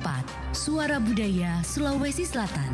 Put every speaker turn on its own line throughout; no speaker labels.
4, Suara Budaya Sulawesi Selatan.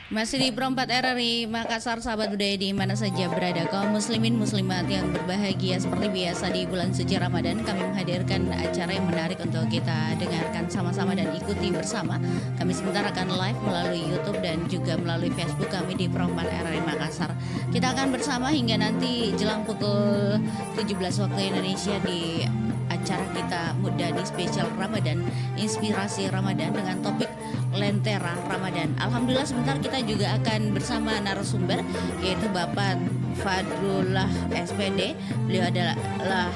Masih di Pro 4 RRI Makassar, sahabat budaya di mana saja berada, kaum muslimin muslimat yang berbahagia. Seperti biasa di bulan suci Ramadan, kami menghadirkan acara yang menarik untuk kita dengarkan sama-sama dan ikuti bersama. Kami sebentar akan live melalui YouTube dan juga melalui Facebook kami di Pro 4 RRI Makassar. Kita akan bersama hingga nanti jelang pukul 17 waktu Indonesia di acara kita Mudani spesial Ramadan, inspirasi Ramadan dengan topik Lentera Ramadan. Alhamdulillah sebentar kita juga akan bersama narasumber yaitu Bapak Fadrullah SPD. Beliau adalah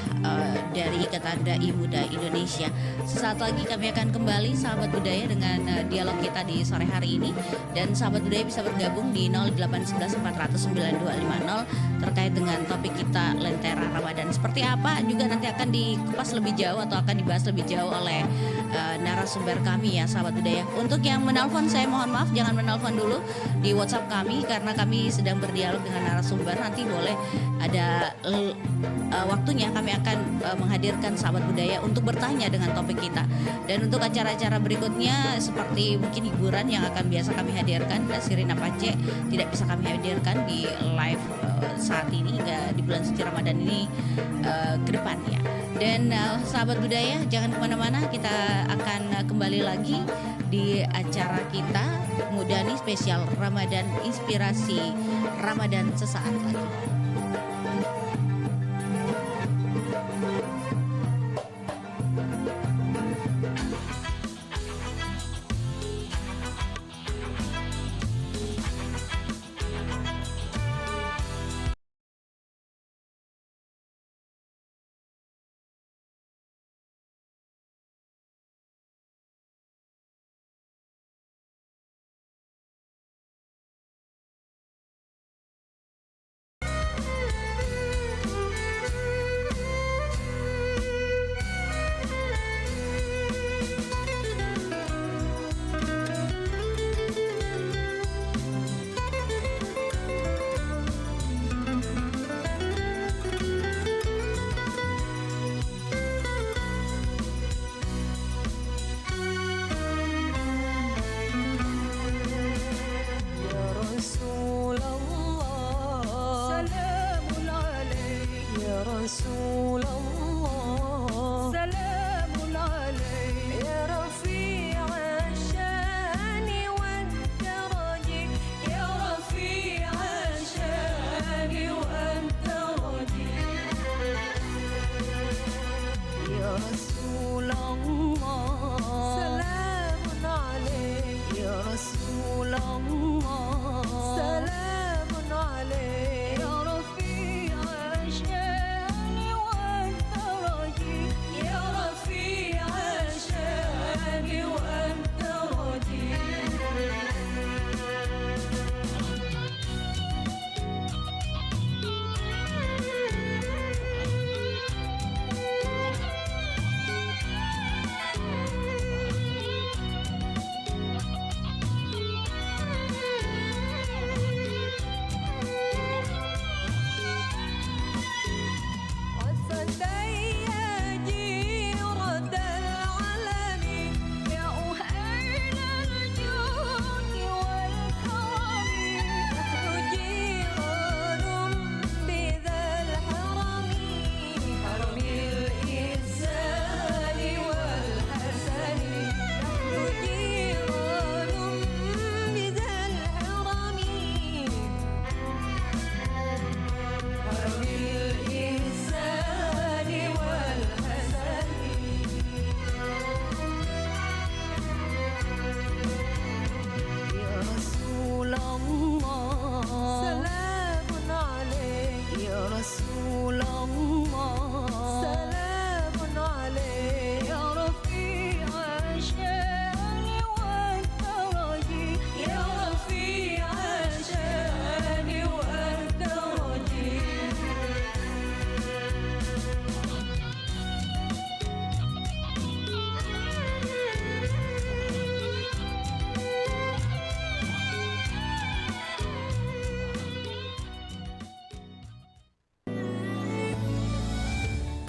dari Ikatan Dai Muda Indonesia. Sesaat lagi kami akan kembali sahabat budaya dengan dialog kita di sore hari ini, dan sahabat budaya bisa bergabung di 0811 400 9250 terkait dengan topik kita Lentera Ramadan. Seperti apa juga nanti akan dikupas lebih jauh atau akan dibahas lebih jauh oleh narasumber kami ya sahabat budaya. Untuk yang menelpon saya mohon maaf, jangan menelpon dulu di WhatsApp kami karena kami sedang berdialog dengan narasumber. Nanti boleh ada waktunya kami akan menghadirkan sahabat budaya untuk bertanya dengan topik kita. Dan untuk acara-acara berikutnya seperti mungkin hiburan yang akan biasa kami hadirkan, Sirina Pace tidak bisa kami hadirkan di live saat ini hingga di bulan suci Ramadan ini ke depannya. Dan sahabat budaya jangan kemana-mana, kita akan kembali lagi di acara kita Mudani spesial Ramadan, inspirasi Ramadan sesaat lagi.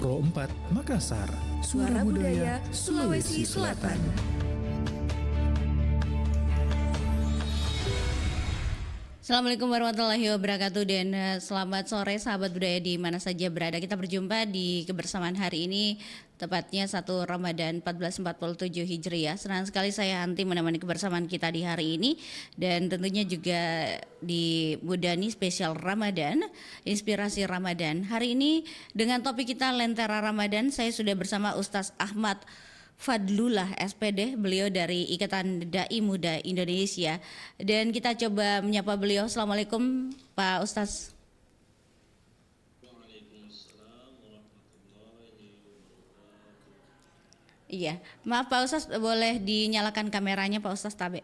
Pro 4 Makassar.
Suara Budaya Sulawesi Selatan.
Assalamualaikum warahmatullahi wabarakatuh dan selamat sore sahabat budaya di mana saja berada. Kita berjumpa di kebersamaan hari ini tepatnya 1 Ramadan 1447 Hijriah. Senang sekali saya Hanti menemani kebersamaan kita di hari ini dan tentunya juga di Budani spesial Ramadan, inspirasi Ramadan. Hari ini dengan topik kita Lentera Ramadan, saya sudah bersama Ustaz Ahmad Fadlullah SPD, beliau dari Ikatan Dai Muda Indonesia, dan kita coba menyapa beliau. Assalamualaikum Pak Ustaz.
Waalaikumsalam warahmatullahi wabarakatuh.
Iya, maaf Pak Ustaz, boleh dinyalakan kameranya Pak Ustaz Tabe?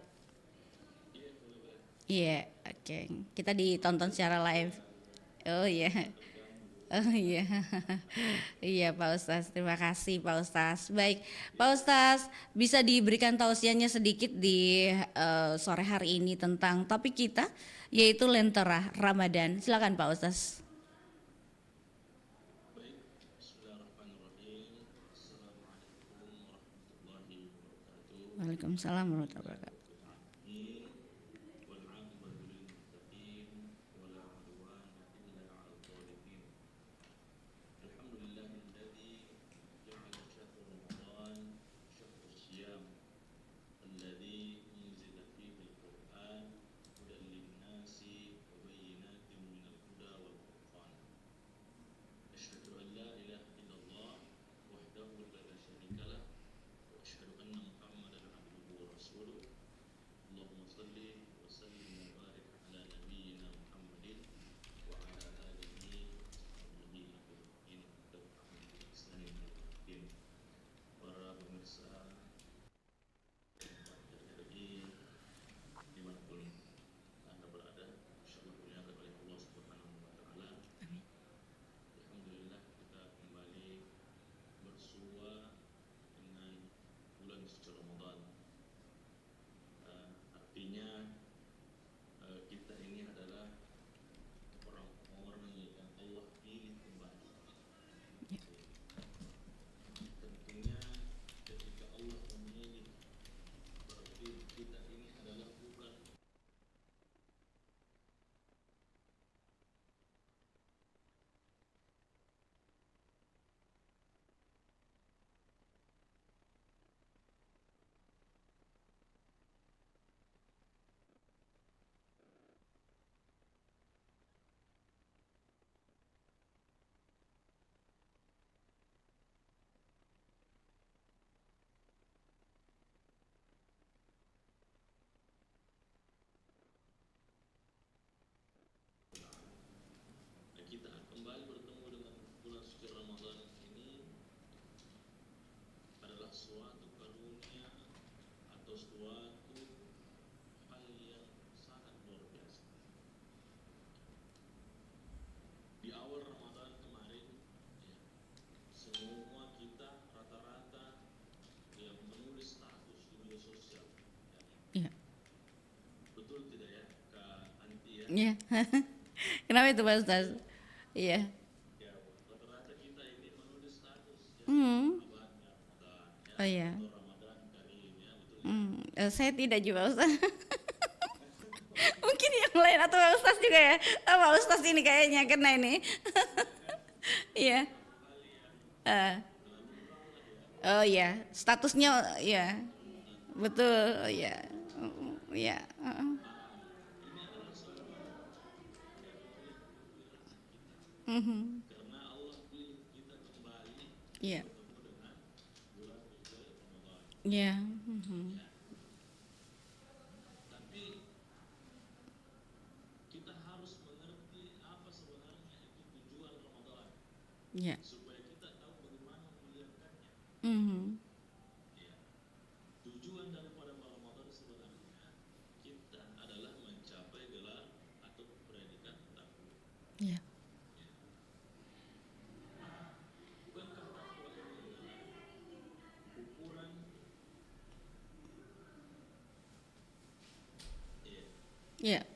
Iya, oke. Kita ditonton secara live. Oh iya. Oh iya, iya Pak Ustaz, terima kasih Pak Ustaz. Baik, Pak Ustaz, bisa diberikan tausiahnya sedikit di sore hari ini tentang topik kita, yaitu Lentera Ramadan. Silakan Pak Ustaz.
Baik, bismillahirrahmanirrahim. Assalamualaikum warahmatullahi wabarakatuh.
Waalaikumsalam warahmatullahi wabarakatuh.
Amin. Wal 'aqibatu lil muttaqin wa la 'udwana illa 'alal zalimin. Alhamdulillahilladzi ja'ala syahr Ramadan syahrul siyam alladzi unzila fihi al-Qur'an hudan lin-nasi wa bayyinatin minal huda wal furqan. Asyhadu an la ilaha illallah wahdahu la syarika lah wa asyhadu anna Muhammadan abduhu wa rasuluh. Allahumma shalli wa sallim wa barik ala nabiyyina Muhammadin wa ala alihi wa sahbihi ajma'in. Para pemirsa RRI dimanapun Anda berada, insyaallah dimuliakan oleh Allah Subhanahu wa taala. Alhamdulillah kita kembali bersua dengan bulan suci Ramadan. Artinya kita ini adalah orang-orang yang Allah pilih kembali. Tentunya ketika Allah memilih, berarti kita ini adalah bukan kita kembali bertemu dengan bulan suci Ramadan ini adalah suatu karunia atau suatu hal yang sangat luar biasa. Di awal Ramadan kemarin, ya, semua kita rata-rata yang menulis status di media sosial, ya.
Iya.
Betul tidak ya, Kak Anti ya?
Iya. Kenapa itu Pak Ustaz? Iya.
Ya, rata-rata kita ini menulis status ya,
Hmm.
abadnya Ramadan, ya,
Oh iya.
atau Ramadan Karim, ya, betul ya?
Saya tidak juga Ustaz. Mungkin yang lain atau Pak Ustaz juga ya. Oh, Pak Ustaz ini kayaknya kena ini. Iya. Oh iya, statusnya ya. Betul, oh iya. Iya.
Karena Allah pilih kita kembali
Iya.
bertemu dengan bulan suci Ramadan.
Iya.
Tapi kita harus mengerti apa sebenarnya itu tujuan Ramadan,
Iya.
supaya kita tahu bagaimana memuliakannya. Ya. Tujuan daripada Ramadan sebenarnya kita adalah mencapai gelar atau predikat takwa.
Iya.
Bukankah takwa ini adalah ukuran? Iya.
Iya.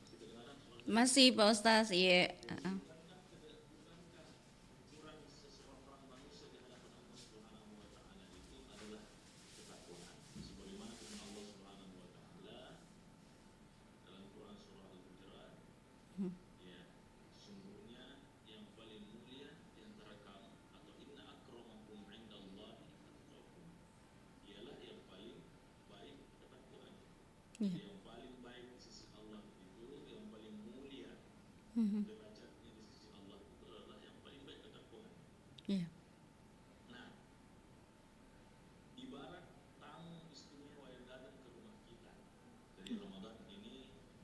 Kedengaran suara
Masih Pak Ustaz, iya.
bukankah ukuran seseorang Ya, sungguhnya yang paling mulia di antara kamu atau inna akramakum indallahi atqakum. Ialah yang paling baik dapat Tuhan.
Iya.
Yang paling baik di sisi Allah itu, yang paling mulia
Mhm.
derajatnya di sisi Allah itu adalah yang paling baik dapat Tuhan.
Iya.
Nah, ibarat tamu istimewa yang datang ke rumah kita. Jadi Ramadan ini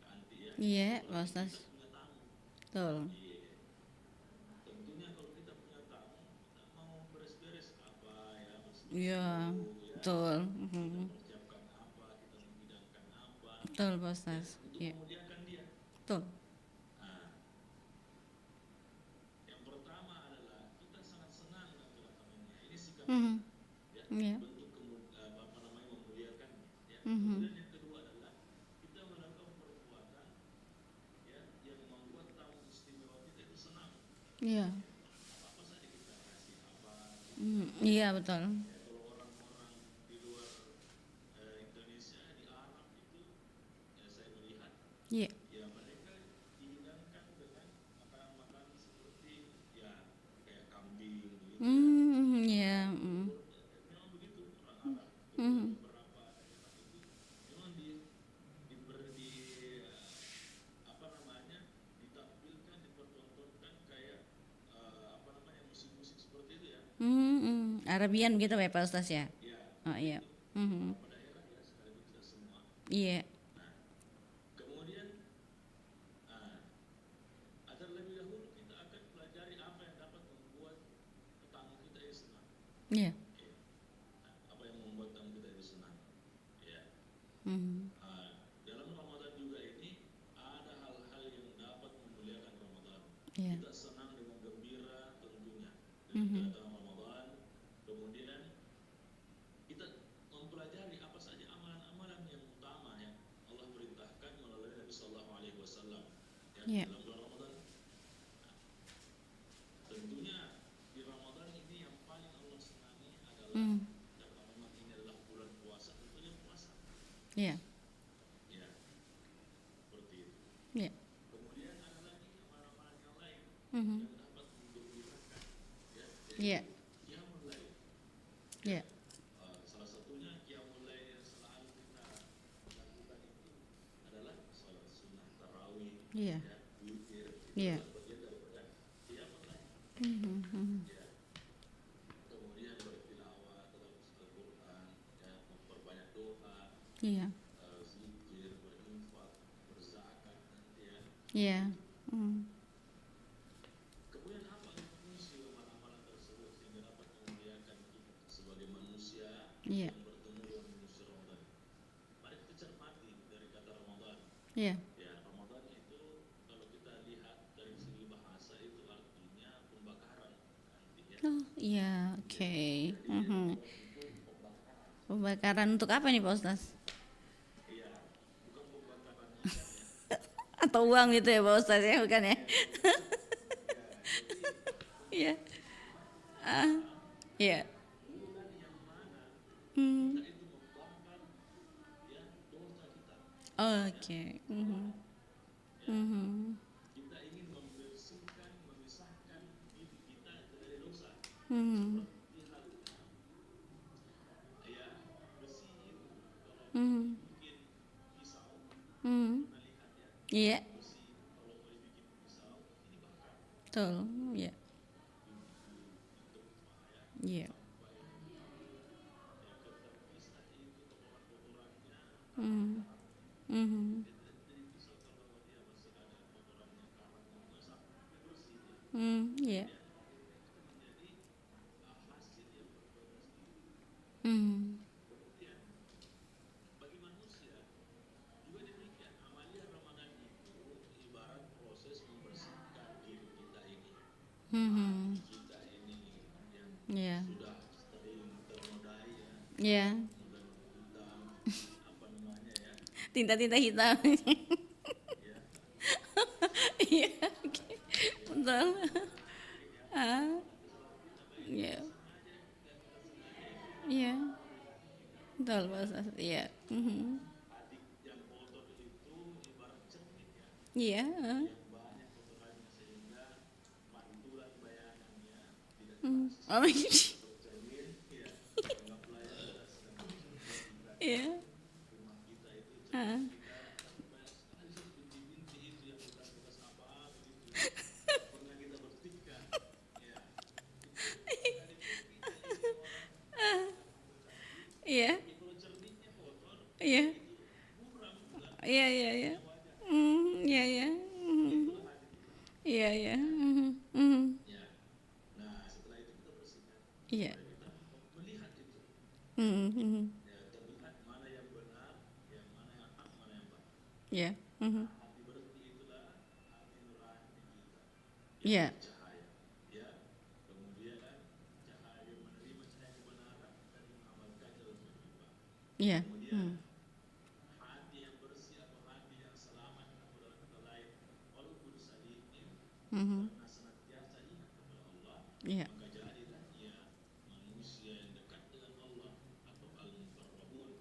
nanti ya.
Iya, Pak
Apalagi
Ustaz.
kita punya tamu.
Betul.
Iya. Tentunya kalau kita punya tamu, kita mau beres-beres apa ya, bersih
Iya,
dulu ya.
betul.
Kita
Mhm.
persiapkan apa, kita menghidangkan apa,
Betul, Pak
ya,
Ustaz.
untuk
Iya,
memuliakan dia.
betul.
Nah, yang pertama adalah kita sangat senang dengan kedatangannya. Ini sikap
Mhm.
ya,
Iya.
bentuk apa namanya memuliakannya. Ya.
Mhm.
Kemudian yang kedua adalah kita melakukan perbuatan ya yang membuat tamu istimewa kita itu senang.
Iya.
Apa saja kita kasih apa.
Iya, betul.
Ya, kalau orang-orang di luar Indonesia di Arab itu ya saya melihat
Iya.
ya mereka dihidangkan dengan makanan-makanan seperti ya kayak kambing gitu ya.
Iya.
Memang begitu orang Arab.
Mhm.
Beberapa daerah itu memang di apa namanya ditampilkan dipertontonkan kayak apa namanya musik-musik seperti itu ya.
Arabian gitu ya, Pak Ustaz ya?
Ya,
Oh, iya. Mhm.
beberapa daerah ya sekaligus tidak semua.
Iya.
Nah, kemudian agar lebih dahulu kita akan pelajari apa yang dapat membuat tamu kita itu senang.
Iya.
Oke. Nah, apa yang membuat tamu kita itu senang? Ya.
Mhm.
Dalam Ramadan juga ini ada hal-hal yang dapat memuliakan Ramadan.
Iya.
Kita senang dengan gembira tentunya dengan
Mhm.
kedatangan Ramadan. Kemudian kita mempelajari apa saja amalan-amalan yang utama yang Allah perintahkan melalui Nabi Sallallahu Alaihi Wasallam ya,
Iya.
dalam bulan Ramadan. Tentunya di Ramadan ini yang paling Allah senangi adalah karena memang ini adalah bulan puasa, tentunya puasa.
Iya.
Ya, seperti itu.
Iya.
Kemudian ada lagi amalan-amalan yang lain
Mhm.
yang dapat menggembirakan. Ya,
Iya.
qiyamul lail.
Iya.
Salah satunya qiyamul lail yang selalu kita lakukan itu adalah salat sunnah tarawih.
Iya.
Ya, witir.
Iya.
Bagian daripada qiyamul lail.
Mhm.
Ya. Kemudian bertilawah dalam Al-Quran, ya, memperbanyak doa,
Iya.
zikir, berinfak, berzakat, ya.
Iya. Mhm.
Kemudian apa fungsi amalan-amalan tersebut sehingga dapat memuliakan kita sebagai manusia
Iya.
yang bertemu dengan manusia Ramadan? Mari kita cermati dari kata Ramadan.
Iya.
Ya, Ramadan itu kalau kita lihat dari segi bahasa itu artinya pembakaran. Artinya
Oh, iya. Oke. Mhm. Pembakaran untuk apa nih, Pak Ustaz?
iya, bukan pembakaran ikan ya.
Atau uang gitu ya, Pak Ustaz ya, bukan ya? Iya. Ah. Iya.
Bulan yang mana
Hmm.
kita itu membakar ya dosa kita.
Oke. Mhm. Mhm.
Kita ingin membersihkan, memisahkan diri kita dari dosa.
Mhm.
Seperti halnya ya besi itu kalau
Mhm.
bikin pisau,
Mhm.
pernah lihat ya
Iya.
besi kalau mau dibikin pisau ini bakar
Betul. Iya. Iya.
sampai ya keterpisah itu kotoran-kotorannya
Mhm. Mhm.
jadi pisau kalau dia masih ada kotorannya karatnya itu sampai bersih dia.
Iya.
Itu menjadi hasil yang berproses diri.
Mhm.
Kemudian bagi manusia juga demikian amalia Ramadan itu ibarat proses membersihkan diri kita ini.
Mhm.
Kita ini yang
Iya.
sudah sering ternodai ya,
Iya.
mudah hitam, apa namanya ya,
Tinta-tinta hitam.
ya
Iya. Oke. Betul. Ah. Iya. Iya. Betul, Pak Ustaz. Iya. Mhm.
adik yang kotor itu ibarat cermin ya,
Iya.
yang baik
Oh, iya. Ah. Iya. Iya. Iya, iya, iya. Iya, iya. Iya, iya.
Nah, setelah itu kita bersihkan.
Iya.
Kita melihat itu.
Mhm.
Ya, terlihat mana yang benar, yang mana yang hak, mana yang batil.
Iya.
Hati bersih itulah hati nurani kita
Iya.
yang bercahaya. Ya, kemudian cahaya yang menerima cahaya kebenaran dan mengamalkan dalam kehidupan.
Iya.
Kemudian hati yang bersih atau hati yang selamat atau dalam kata lain walaupun sedikit karena senantiasa ingat kepada Allah,
Iya.
maka jadilah ia manusia yang dekat dengan Allah atau al-muqarrabun.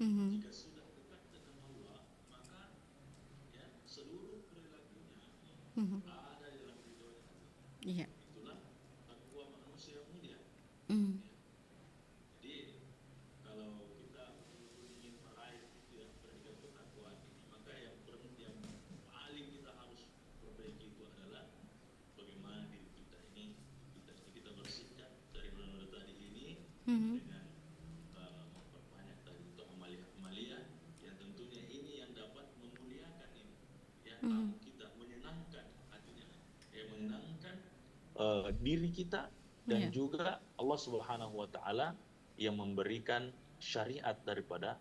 Jika sudah dekat dengan Allah, maka ya seluruh perilakunya ada dalam ridhonya Allah.
Iya.
Itulah takwa manusia yang mulia. Jadi kalau kita ingin meraih ya, predikat ketakwaan ini, maka yang paling kita harus perbaiki itu adalah bagaimana diri kita ini kita bersihkan dari noda tadi ini dengan memperbanyak tadi untuk amalia-amalia yang tentunya ini yang dapat memuliakan ini ya kita menyenangkan hatinya menyenangkan diri kita dan juga Allah Subhanahu wa taala yang memberikan syariat daripada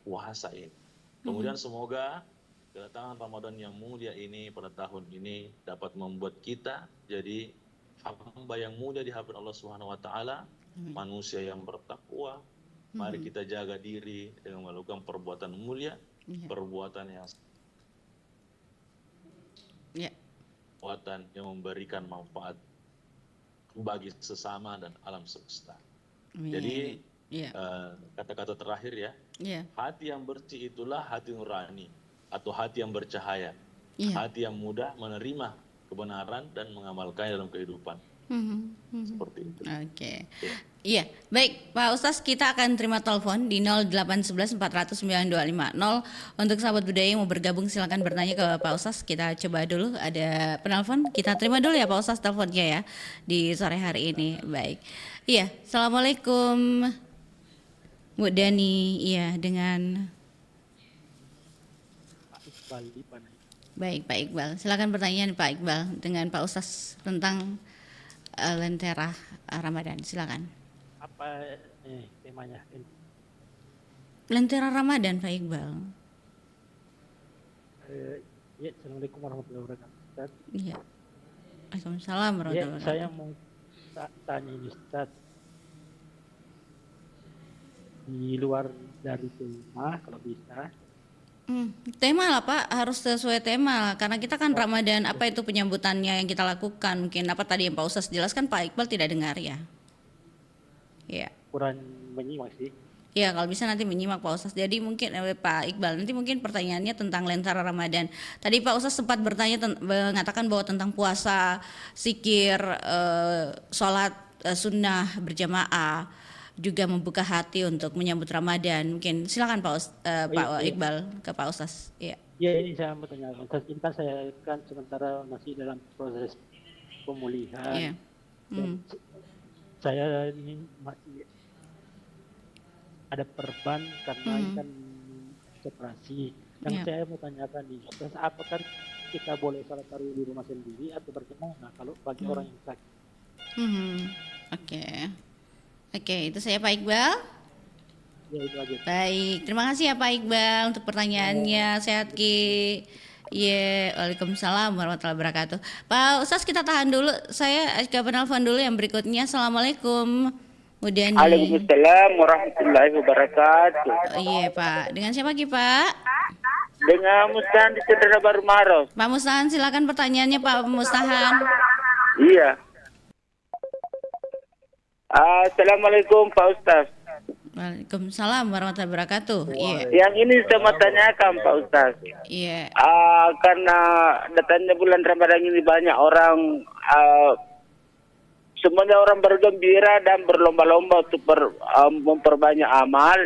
puasa ini. Kemudian semoga kedatangan Ramadan yang mulia ini pada tahun ini dapat membuat kita jadi hamba yang mulia di hadapan Allah Subhanahu wa taala, manusia yang bertakwa. Mari kita jaga diri dengan melakukan perbuatan mulia, perbuatan yang perbuatan yang memberikan manfaat bagi sesama dan alam semesta. Jadi kata-kata terakhir ya, hati yang bersih itulah hati nurani atau hati yang bercahaya, hati yang mudah menerima kebenaran dan mengamalkannya dalam kehidupan. Seperti itu.
Oke. Iya, baik Pak Ustaz, kita akan terima telepon di 0811 400 9250. Untuk sahabat budaya yang mau bergabung silakan bertanya ke Pak Ustaz. Kita coba dulu ada penelpon. Kita terima dulu ya Pak Ustaz teleponnya ya di sore hari ini. Baik. Iya, Assalamualaikum Bu Dani. Iya, dengan
Pak Iqbal di Panai.
Baik Pak Iqbal. Silakan pertanyaan Pak Iqbal dengan Pak Ustaz tentang Lentera Ramadan. Silakan.
Apa temanya?
Lentera Ramadan Pak Iqbal.
Ya, Assalamualaikum warahmatullahi wabarakatuh. Ustaz.
Iya. Waalaikumsalam warahmatullahi wabarakatuh.
Saya mau tanya ini Ustaz. Di luar dari tema kalau bisa.
Tema lah Pak, harus sesuai tema lah. Karena kita kan Ramadan, apa itu penyambutannya yang kita lakukan. Mungkin apa tadi yang Pak Ustaz jelaskan Pak Iqbal tidak dengar ya. Iya.
Kurang menyimak sih.
Ya kalau bisa nanti menyimak Pak Ustaz. Jadi mungkin Pak Iqbal nanti mungkin pertanyaannya tentang Lentera Ramadan. Tadi Pak Ustaz sempat bertanya mengatakan bahwa tentang puasa, zikir, sholat sunnah berjamaah, juga membuka hati untuk menyambut Ramadan. Mungkin silakan Pak Iqbal ke Pak Ustaz. Iya.
Ya ini saya mau tanya Ustaz. Ini kan saya kan sementara masih dalam proses pemulihan.
Iya.
Saya ini masih ada perban karena ini kan operasi. Yang saya mau tanyakan nih, apakah kita boleh sholat tarawih di rumah sendiri atau berjamaah kalau bagi orang yang sakit?
Oke, itu saya Pak Iqbal.
Ya itu aja.
Baik, terima kasih ya Pak Iqbal untuk pertanyaannya. Sehat Ki. Iya, waalaikumsalam warahmatullahi wabarakatuh. Pak Ustaz kita tahan dulu. Saya ke penelpon dulu yang berikutnya. Assalamualaikum. Mudani.
Waalaikumsalam warahmatullahi wabarakatuh.
Iya Pak. Dengan siapa Ki Pak?
Dengan Mustahan di Cendera Baru Maros.
Pak Mustahan silakan pertanyaannya Pak Mustahan.
Iya. Assalamualaikum Pak Ustaz.
Waalaikumsalam warahmatullahi wabarakatuh. Iya.
Yang ini saya mau tanyakan Pak Ustaz.
Iya.
Karena datangnya bulan Ramadan ini banyak orang semuanya orang bergembira dan berlomba-lomba untuk memperbanyak amal.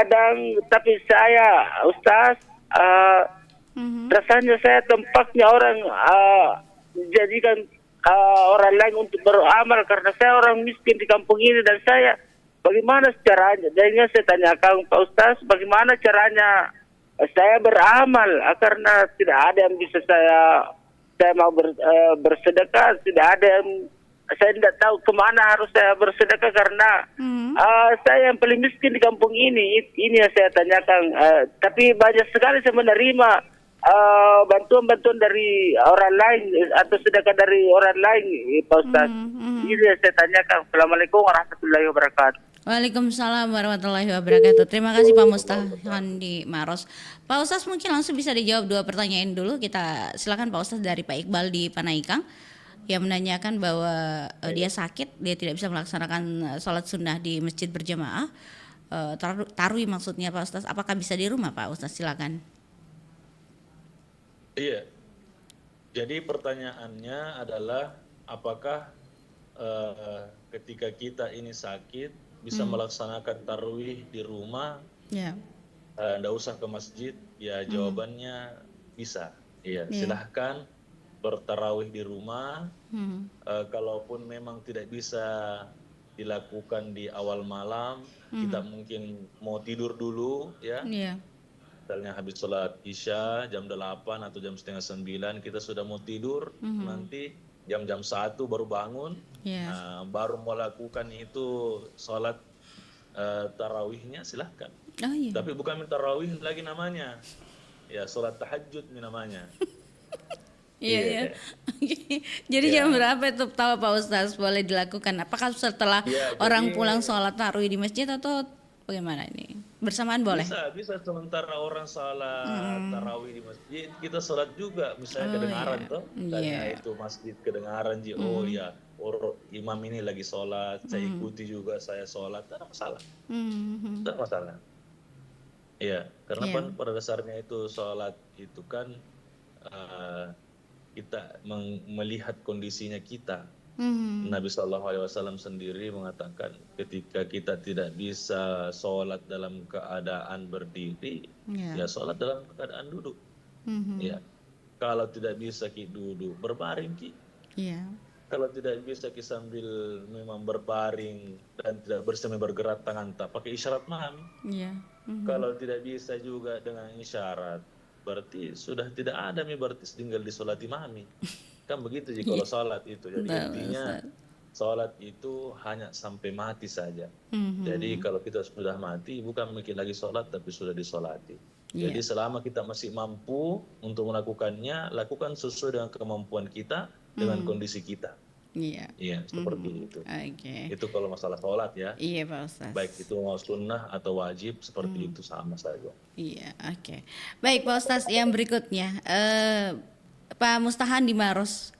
Dan tapi saya, Ustaz, rasanya saya tempatnya orang menjadikan orang lain untuk beramal karena saya orang miskin di kampung ini dan saya bagaimana caranya? Jadinya saya tanyakan Pak Ustaz, bagaimana caranya saya beramal karena tidak ada yang bisa saya mau bersedekah, tidak ada yang saya tidak tahu kemana harus saya bersedekah karena saya yang paling miskin di kampung ini. Ini yang saya tanyakan. Tapi banyak sekali saya menerima bantuan-bantuan dari orang lain atau sedekah dari orang lain, Pak Ustaz. Ini yang saya tanyakan. Assalamualaikum warahmatullahi wabarakatuh.
Waalaikumsalam warahmatullahi wabarakatuh. Terima kasih Pak Mustahan di Maros. Pak Ustaz mungkin langsung bisa dijawab 2 pertanyaan dulu. Kita silakan Pak Ustaz dari Pak Iqbal di Panaikang yang menanyakan bahwa dia sakit, dia tidak bisa melaksanakan sholat sunnah di masjid berjamaah. Tarawih maksudnya Pak Ustaz. Apakah bisa di rumah Pak Ustaz? Silakan.
Iya. Jadi pertanyaannya adalah apakah ketika kita ini sakit bisa melaksanakan tarawih di rumah?
Ya.
Nggak usah ke masjid? Ya jawabannya bisa. Iya, silahkan bertarawih di rumah. Kalaupun memang tidak bisa dilakukan di awal malam, kita mungkin mau tidur dulu ya. Misalnya habis sholat Isya jam 8 atau jam setengah 9 kita sudah mau tidur, nanti jam 1 baru bangun, baru melakukan itu sholat tarawihnya silahkan. Tapi bukan tarawih lagi namanya, ya sholat tahajud namanya.
Iya. Jadi jam berapa itu tahu Pak Ustaz boleh dilakukan? Apakah setelah orang pulang sholat tarawih di masjid atau bagaimana ini? Bersamaan boleh?
Bisa sementara orang sholat tarawih di masjid, kita sholat juga. Misalnya kedengaran toh, misalnya itu masjid kedengaran oh ya, imam ini lagi sholat, saya ikuti juga, saya sholat, tidak masalah. Tidak masalah. Iya, karena pada dasarnya itu sholat itu kan kita melihat kondisinya kita. Nabi SAW sendiri mengatakan ketika kita tidak bisa sholat dalam keadaan berdiri, ya sholat dalam keadaan duduk. Ya, kalau tidak bisa duduk berbaring kalau tidak bisa sambil memang berbaring dan tidak bisa bergerak tangan tak pakai isyarat mami. Kalau tidak bisa juga dengan isyarat, berarti sudah tidak ada berarti tinggal disolati mami. Kan begitu sih kalau sholat itu. Jadi intinya sholat itu hanya sampai mati saja. Jadi kalau kita sudah mati bukan mungkin lagi sholat tapi sudah disolati. Jadi selama kita masih mampu untuk melakukannya, lakukan sesuai dengan kemampuan kita dengan kondisi kita. Iya, seperti itu. Itu kalau masalah sholat ya.
Iya Pak Ustaz.
Baik itu mau sunnah atau wajib seperti itu sama saja.
Iya, baik Pak Ustaz, yang berikutnya Pak Mustahan di Maros.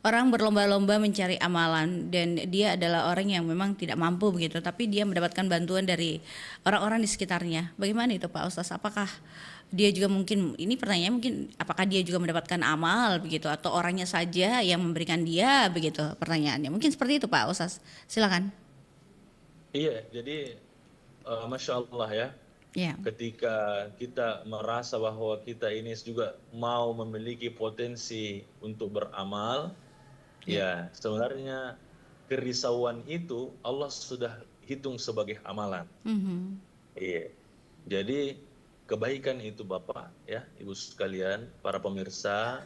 Orang berlomba-lomba mencari amalan dan dia adalah orang yang memang tidak mampu begitu, tapi dia mendapatkan bantuan dari orang-orang di sekitarnya. Bagaimana itu Pak Ustaz? Apakah dia juga mungkin, ini pertanyaannya mungkin apakah dia juga mendapatkan amal begitu atau orangnya saja yang memberikan dia begitu pertanyaannya. Mungkin seperti itu Pak Ustaz. Silakan.
Iya, jadi Masya Allah ya. Ketika kita merasa bahwa kita ini juga mau memiliki potensi untuk beramal, ya sebenarnya kerisauan itu Allah sudah hitung sebagai amalan. Iya. Jadi kebaikan itu Bapak ya, Ibu sekalian, para pemirsa,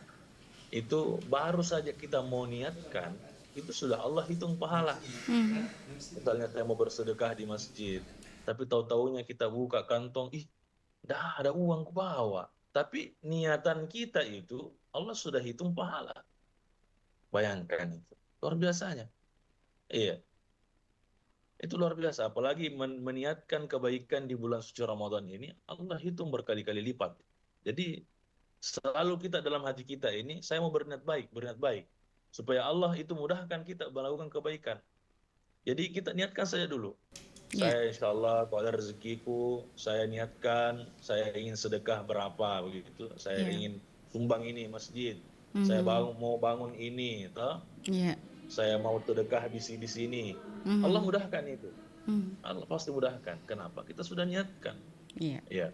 itu baru saja kita mau niatkan, itu sudah Allah hitung pahala. Misalnya saya mau bersedekah di masjid, tapi tahu-taunya kita buka kantong, dah ada uang ku bawa. Tapi niatan kita itu Allah sudah hitung pahala. Bayangkan itu, luar biasanya. Iya, itu luar biasa. Apalagi meniatkan kebaikan di bulan suci Ramadan ini, Allah hitung berkali-kali lipat. Jadi selalu kita dalam hati kita ini, saya mau berniat baik, supaya Allah itu mudahkan kita melakukan kebaikan. Jadi kita niatkan saja dulu. Saya insya Allah kalau ada rezekiku, saya niatkan, saya ingin sedekah berapa begitu, saya ingin sumbang ini masjid, saya mau bangun ini, toh. saya mau sedekah di sini. Allah mudahkan itu. Allah pasti mudahkan. Kenapa? Kita sudah niatkan.
Iya.
Ya.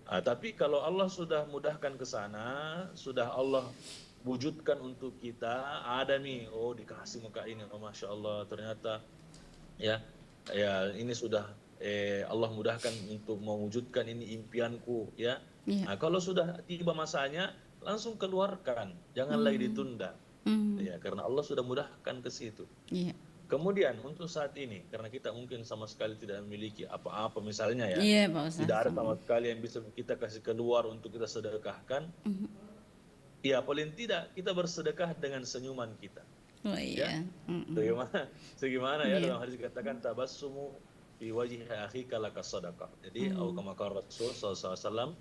Tapi kalau Allah sudah mudahkan ke sana, sudah Allah wujudkan untuk kita, ada nih, oh dikasih muka ini, oh masya Allah, ternyata ya ini sudah Allah mudahkan untuk mewujudkan ini impianku, ya.
Iya.
Nah, kalau sudah tiba masanya, langsung keluarkan, jangan lagi ditunda, ya, karena Allah sudah mudahkan ke situ.
Iya.
Kemudian untuk saat ini, karena kita mungkin sama sekali tidak memiliki apa-apa misalnya ya,
Iya, Pak Ustaz.
tidak ada sama sekali yang bisa kita kasih keluar untuk kita sedekahkan, ya paling tidak kita bersedekah dengan senyuman kita.
Oh iya.
Segimana ya, dalam hadis dikatakan tabassumu fi wajhi akhika laka sadaqah. Jadi kama qala Rasul sallallahu alaihi wasallam,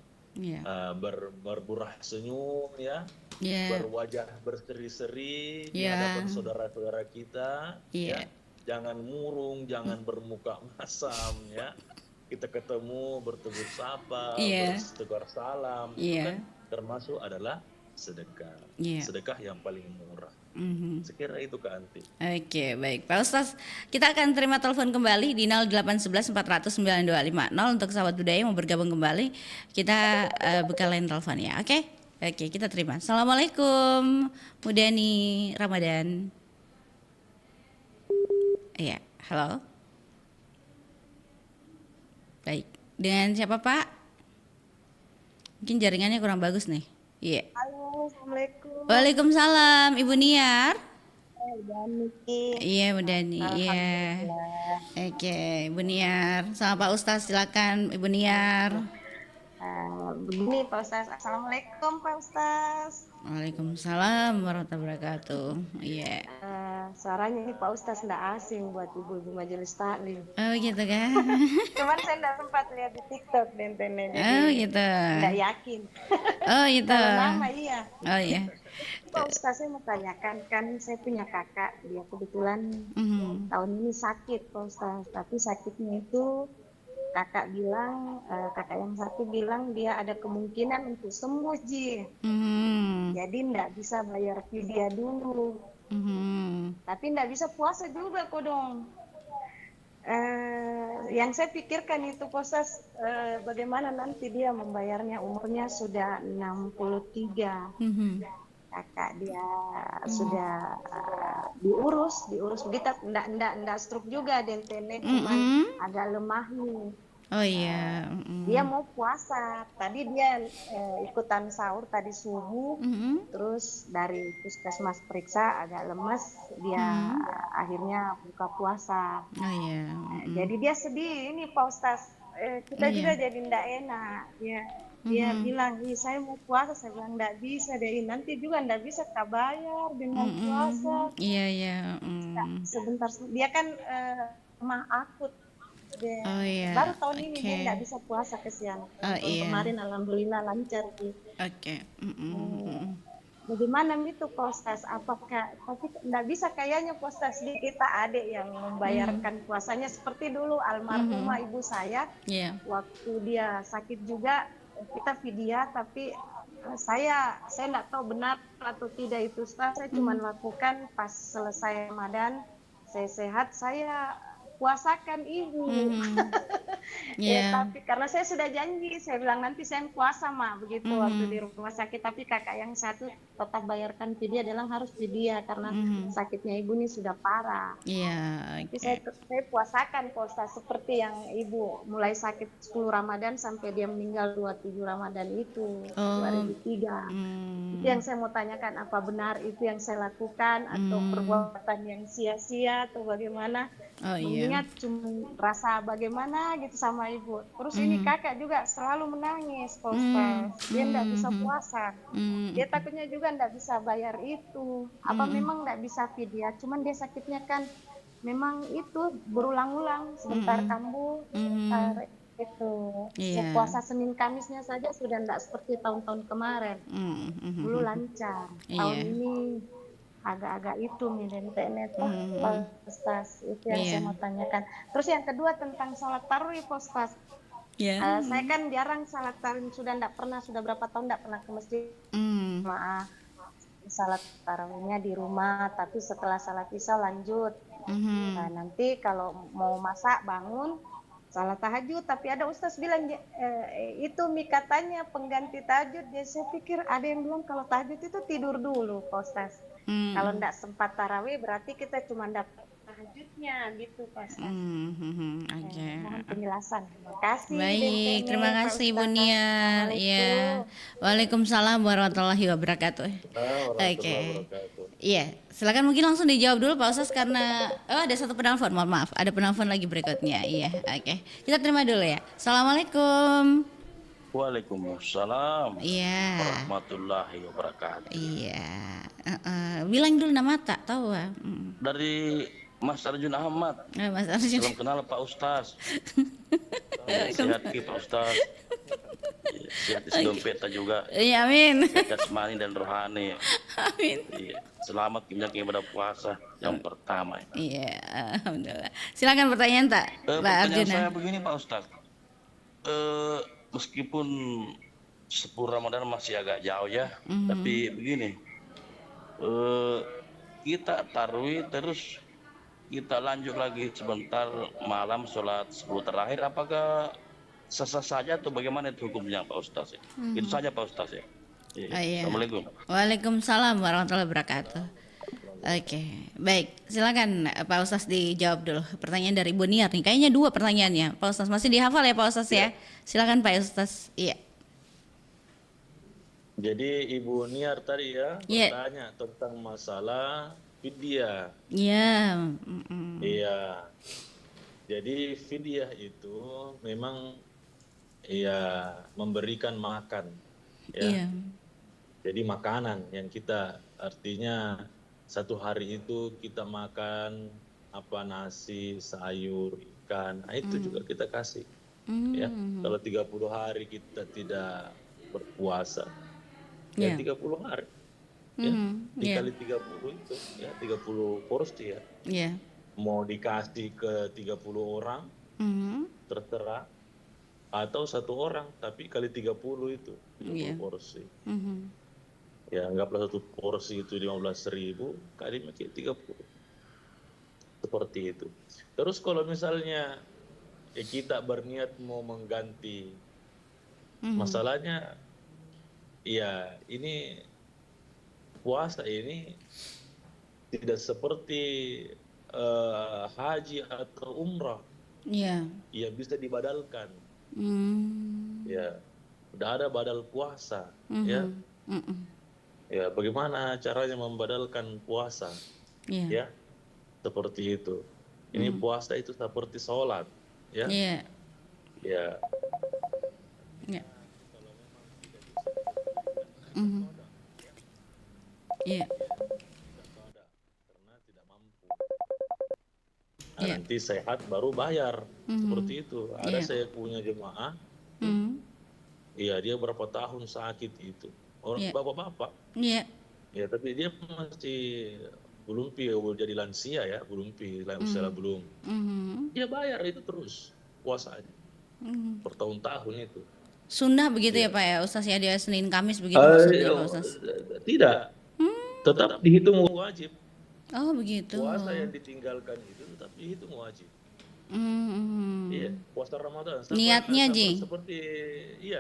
berburah senyum ya, berwajah berseri-seri di hadapan saudara-saudara kita, ya. Jangan murung, jangan bermuka masam ya. Kita ketemu bertegur sapa, bertegur salam, itu kan termasuk adalah sedekah. Sedekah yang paling murah. Sekira itu Kak Anti.
Oke, baik Pak Ustaz, kita akan terima telepon kembali di 0811 400 9250 untuk sahabat budaya mau bergabung kembali. Kita buka line telepon ya. Oke, kita terima. Assalamualaikum Mudani Ramadan. Iya, halo. Baik, dengan siapa Pak? Mungkin jaringannya kurang bagus nih. Iya.
Halo, Assalamualaikum.
Waalaikumsalam, Ibu Niar.
Dani.
Iya, Bu Dani. Iya. Oke, Ibu Niar. Sama Pak Ustaz, silakan Ibu Niar.
Begini Pak Ustaz. Assalamualaikum Pak Ustaz.
Waalaikumsalam warahmatullahi wabarakatuh. Iya.
Suaranya ini Pak Ustaz nggak asing buat ibu-ibu majelis taklim.
Oh gitu kan?
Cuman saya nggak sempat lihat di TikTok dan
Oh gitu.
Nggak yakin.
Oh gitu.
Kalau nama iya.
Oh iya.
Pak Ustaz, saya mau tanyakan, kan saya punya kakak, dia kebetulan tahun ini sakit Pak Ustaz, tapi sakitnya itu kakak yang satu bilang dia ada kemungkinan untuk sembuh Ji. Jadi nggak bisa bayar fidyah dulu. Tapi nggak bisa puasa juga kok dong. Yang saya pikirkan itu proses bagaimana nanti dia membayarnya, umurnya sudah 63. Kakak dia sudah diurus begitu, enggak stroke juga dentene, cuman agak lemah nih.
Oh iya.
Dia mau puasa, tadi dia ikutan sahur tadi subuh, terus dari puskesmas periksa agak lemas, dia akhirnya buka puasa.
Oh iya.
Jadi dia sedih ini Pak Ustaz, kita juga jadi enggak enak ya. Dia bilang, saya mau puasa, saya bilang enggak bisa deh, nanti juga enggak bisa kabayar dengan puasa.
Iya.
Sebentar, dia kan mah akut. Baru tahun ini dia nggak bisa puasa kesian. Kemarin alhamdulillah lancar gitu.
Oke.
Bagaimana itu Pak Ustaz? Apakah tapi nggak bisa kayaknya Pak Ustaz, kita adik yang membayarkan puasanya seperti dulu almarhumah ibu saya. Waktu dia sakit juga kita fidyah, tapi saya nggak tahu benar atau tidak itu Ustaz. Saya cuma lakukan pas selesai Ramadan, saya sehat, saya puasakan ibu. Tapi karena saya sudah janji, saya bilang nanti saya puasa mah begitu waktu di rumah sakit, tapi kakak yang satu tetap bayarkan fidyah, dia bilang harus fidyah karena sakitnya ibu ini sudah parah. Tapi saya puasakan puasa seperti yang ibu mulai sakit 10 Ramadan sampai dia meninggal 27 Ramadan itu 2003. Itu yang saya mau tanyakan, apa benar itu yang saya lakukan atau perbuatan yang sia-sia atau bagaimana? Mengingat cuma rasa bagaimana gitu sama ibu. Terus ini kakak juga selalu menangis Pak Ustaz. Dia enggak bisa puasa. Dia takutnya juga enggak bisa bayar itu. Apa memang enggak bisa fidyah? Cuman dia sakitnya kan memang itu berulang-ulang, sebentar kambuh, itu. Puasa Senin Kamisnya saja sudah enggak seperti tahun-tahun kemarin. Dulu lancar. Tahun ini agak-agak itu internet Ustaz, itu yang saya mau tanyakan. Terus yang kedua tentang salat tarawih Ustaz. Saya kan jarang salat tarawih, sudah berapa tahun enggak pernah ke masjid. salat tarawihnya di rumah, tapi setelah salat isya lanjut. Nah, nanti kalau mau masak bangun salat tahajud, tapi ada ustaz bilang itu katanya pengganti tahajud. Jadi saya pikir ada yang bilang kalau tahajud itu tidur dulu Pak Ustaz. Kalau enggak sempat tarawih berarti kita cuma dapat tahajudnya gitu Pak Ustaz.
Oke.
Mohon penjelasan. Terima kasih.
Baik, terima kasih Ibu Niar. Ya. Waalaikumsalam warahmatullahi wabarakatuh. Oke. Iya, silakan mungkin langsung dijawab dulu Pak Ustaz karena ada satu penelpon, mohon maaf, ada penelpon lagi berikutnya. Iya, oke. Kita terima dulu ya. Assalamualaikum.
Waalaikumsalam.
Iya.
Warahmatullahi wabarakatuh.
Iya. Bilang dulu nama tak tahu.
Dari Mas Arjun Ahmad.
Mas Arjun.
Salam kenal Pak Ustaz. Sehat Pak Ustaz. Sehat isi dompetnya juga.
Iya, amin.
Sehat jasmani dan rohani.
Amin.
Iya. Selamat menjalankan ibadah puasa yang pertama.
Iya, alhamdulillah. Silakan pertanyaan tak, Pak
Pertanyaan
Arjuna.
saya begini Pak Ustaz. Meskipun 10 Ramadan masih agak jauh ya, tapi begini. Kita tarawih terus kita lanjut lagi sebentar malam sholat 10 terakhir, apakah sah-sah saja atau bagaimana itu hukumnya Pak Ustaz? Itu saja Pak Ustaz ya.
Iya.
Assalamualaikum.
Waalaikumsalam warahmatullahi wabarakatuh. Oke, baik. Silakan Pak Ustaz dijawab dulu. Pertanyaan dari Bu Niar nih. Kayaknya 2 pertanyaannya. Pak Ustaz masih dihafal ya Pak Ustaz ya? Silakan Pak Ustaz. Iya.
Jadi Ibu Niar tadi ya bertanya tentang masalah fidyah.
Iya.
Iya. Jadi fidyah itu memang ya memberikan makan ya.
Iya.
Jadi makanan yang kita artinya satu hari itu kita makan apa nasi, sayur, ikan. Nah, itu juga kita kasih. Ya. Kalau 30 hari kita tidak berpuasa. Ya 30 hari. Ya, dikali 30 itu ya 30 porsi ya.
Iya.
Mau dikasih ke 30 orang terserah atau 1 orang tapi kali 30 itu 30 porsi. Ya anggaplah 1 porsi itu 15.000 kali 30. Seperti itu. Terus kalau misalnya kita berniat mau mengganti masalahnya ya ini puasa ini tidak seperti haji atau umrah.
Iya.
Ya bisa dibadalkan. Ya, udah ada badal puasa. Ya. Ya, bagaimana caranya membadalkan puasa? Ya, seperti itu. Ini puasa itu seperti sholat. Ya.
Iya.
Ya.
Iya. Iya.
Karena tidak mampu. Nah, nanti sehat baru bayar. Seperti itu. Ada saya punya jemaah. Iya, dia berapa tahun sakit itu. Orang bapak-bapak.
Iya.
Ya, tapi dia masih belum jadi lansia ya, belum usia belum. Dia bayar itu terus puasanya. Bertahun-tahun itu.
Sunnah begitu ya Pak ya, Ustaz ya, dia Senin Kamis begitu maksudnya Pak Ustaz?
Tidak. Tetap dihitung wajib.
Oh begitu.
Puasa yang ditinggalkan itu tetap dihitung wajib. Iya, puasa Ramadan.
Niatnya Ji.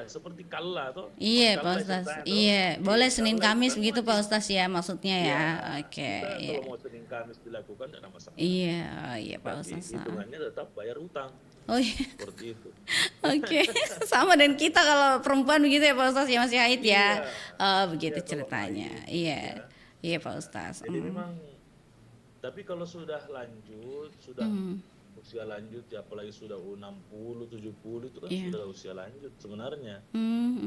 Seperti kalla toh.
Iya Pak Ustaz. Iya, boleh Senin Kamis begitu Pak Ustaz ya maksudnya ya. Oke.
Kalau mau Senin Kamis dilakukan tidak ada masalah.
Iya Pak Ustaz.
Hitungannya tetap bayar utang.
Oh iya.
Seperti itu.
Oke. Sama dan kita kalau perempuan begitu ya Pak Ustaz ya, masih haid ya. Oh begitu ceritanya. Iya. Iya Pak Ustaz.
Jadi memang, tapi kalau sudah lanjut, sudah usia lanjut ya, apalagi sudah 60, 70 itu kan sudah usia lanjut sebenarnya.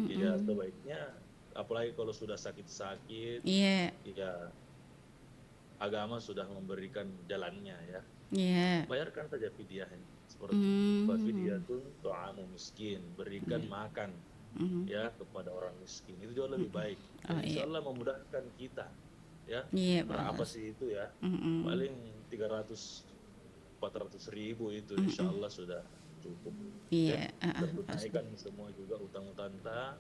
Ya sebaiknya, apalagi kalau sudah sakit-sakit, ya agama sudah memberikan jalannya ya. Bayarkan saja fidyahnya. Seperti fidyatun ta'amu miskin, berikan makan ya kepada orang miskin, itu jauh lebih baik. Insya Allah memudahkan kita ya. Berapa sih itu ya? Paling 300-400 ribu itu insya Allah sudah cukup. Tertunaikan semua juga utang-utang kita.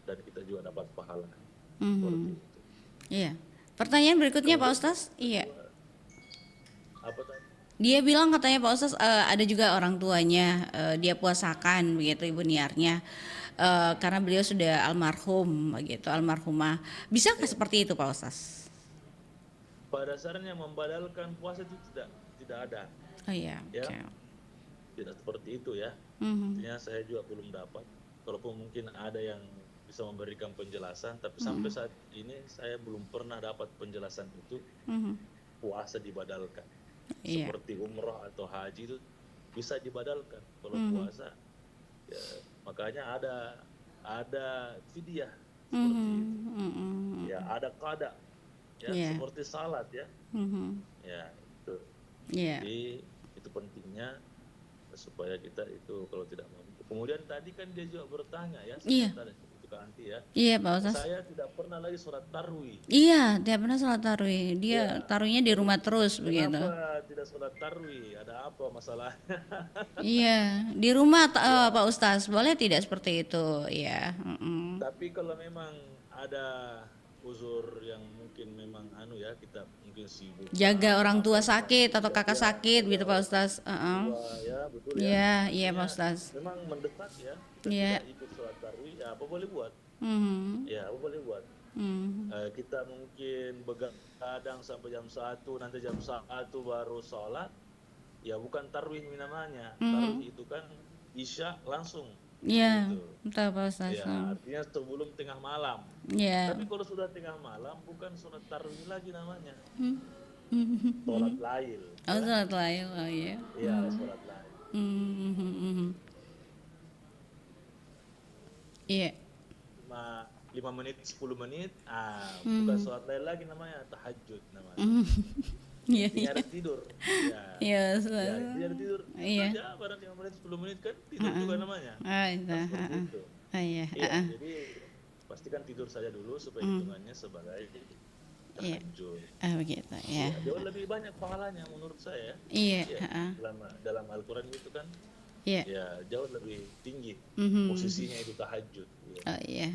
Dan kita juga dapat pahala. Seperti itu.
Iya. Pertanyaan berikutnya Pak Ustaz. Iya.
Apa tadi?
Dia bilang katanya Pak Ustaz ada juga orang tuanya dia puasakan begitu Ibu Niarnya. Karena beliau sudah almarhum begitu, almarhumah. Bisa nggak seperti itu Pak Ustaz?
Pada dasarnya membadalkan puasa itu tidak ada.
Oh iya.
Ya.
Okay.
Tidak seperti itu ya. Artinya saya juga belum dapat. Kalaupun mungkin ada yang bisa memberikan penjelasan, tapi sampai saat ini saya belum pernah dapat penjelasan itu puasa dibadalkan.
Iya.
Seperti umroh atau haji itu bisa dibadalkan. Kalau puasa, ya, makanya ada fidyah seperti itu. Ya ada qada, ya seperti salat ya. Ya itu.
Yeah.
Jadi itu pentingnya supaya kita itu kalau tidak mampu. Kemudian tadi kan dia juga bertanya ya, tadi itu ke Anti ya.
Iya Pak Ustaz.
Saya tidak pernah lagi sholat tarwih.
Iya, tidak pernah sholat tarwih. Dia taruhnya di rumah terus begitu.
Kenapa tidak sholat tarwih? Ada apa masalahnya?
Iya, di rumah Pak Ustaz. Boleh tidak seperti itu? Ya.
Tapi kalau memang ada uzur yang mungkin memang ya kita mungkin sibuk.
Jaga orang tua sakit atau kakak sakit gitu Pak Ustaz.
Ya, betul ya.
Iya Pak Ustaz.
Memang mendesak ya.
Iya.
Kita ikut sholat tarwih, ya apa boleh buat? Ya, apa boleh buat? Kita mungkin begadang sampai jam 1, nanti jam 1 baru sholat. Ya bukan tarwih namanya. Tarwih itu kan isya langsung.
Iya,
gitu.
betul Pak Ustaz.
Ya, artinya sebelum tengah malam.
Iya.
Tapi kalau sudah tengah malam bukan sholat tarwih lagi namanya. Sholat lail.
Oh, sholat lail. Oh iya.
Iya, sholat lail.
Iya.
5 menit, 10 menit, bukan sholat lail lagi namanya, tahajud namanya.
Iya.
Ini harus tidur.
Iya,
harus tidur.
Iya.
Aja barang 5 menit, 10 menit kan tidur juga namanya.
Itu. Iya.
Jadi pastikan tidur saja dulu supaya hitungannya sebagai tahajud.
Begitu ya.
Jauh lebih banyak pahalanya menurut saya.
Iya.
Dalam Al-Quran itu kan
ya
jauh lebih tinggi posisinya itu tahajud.
Oh iya.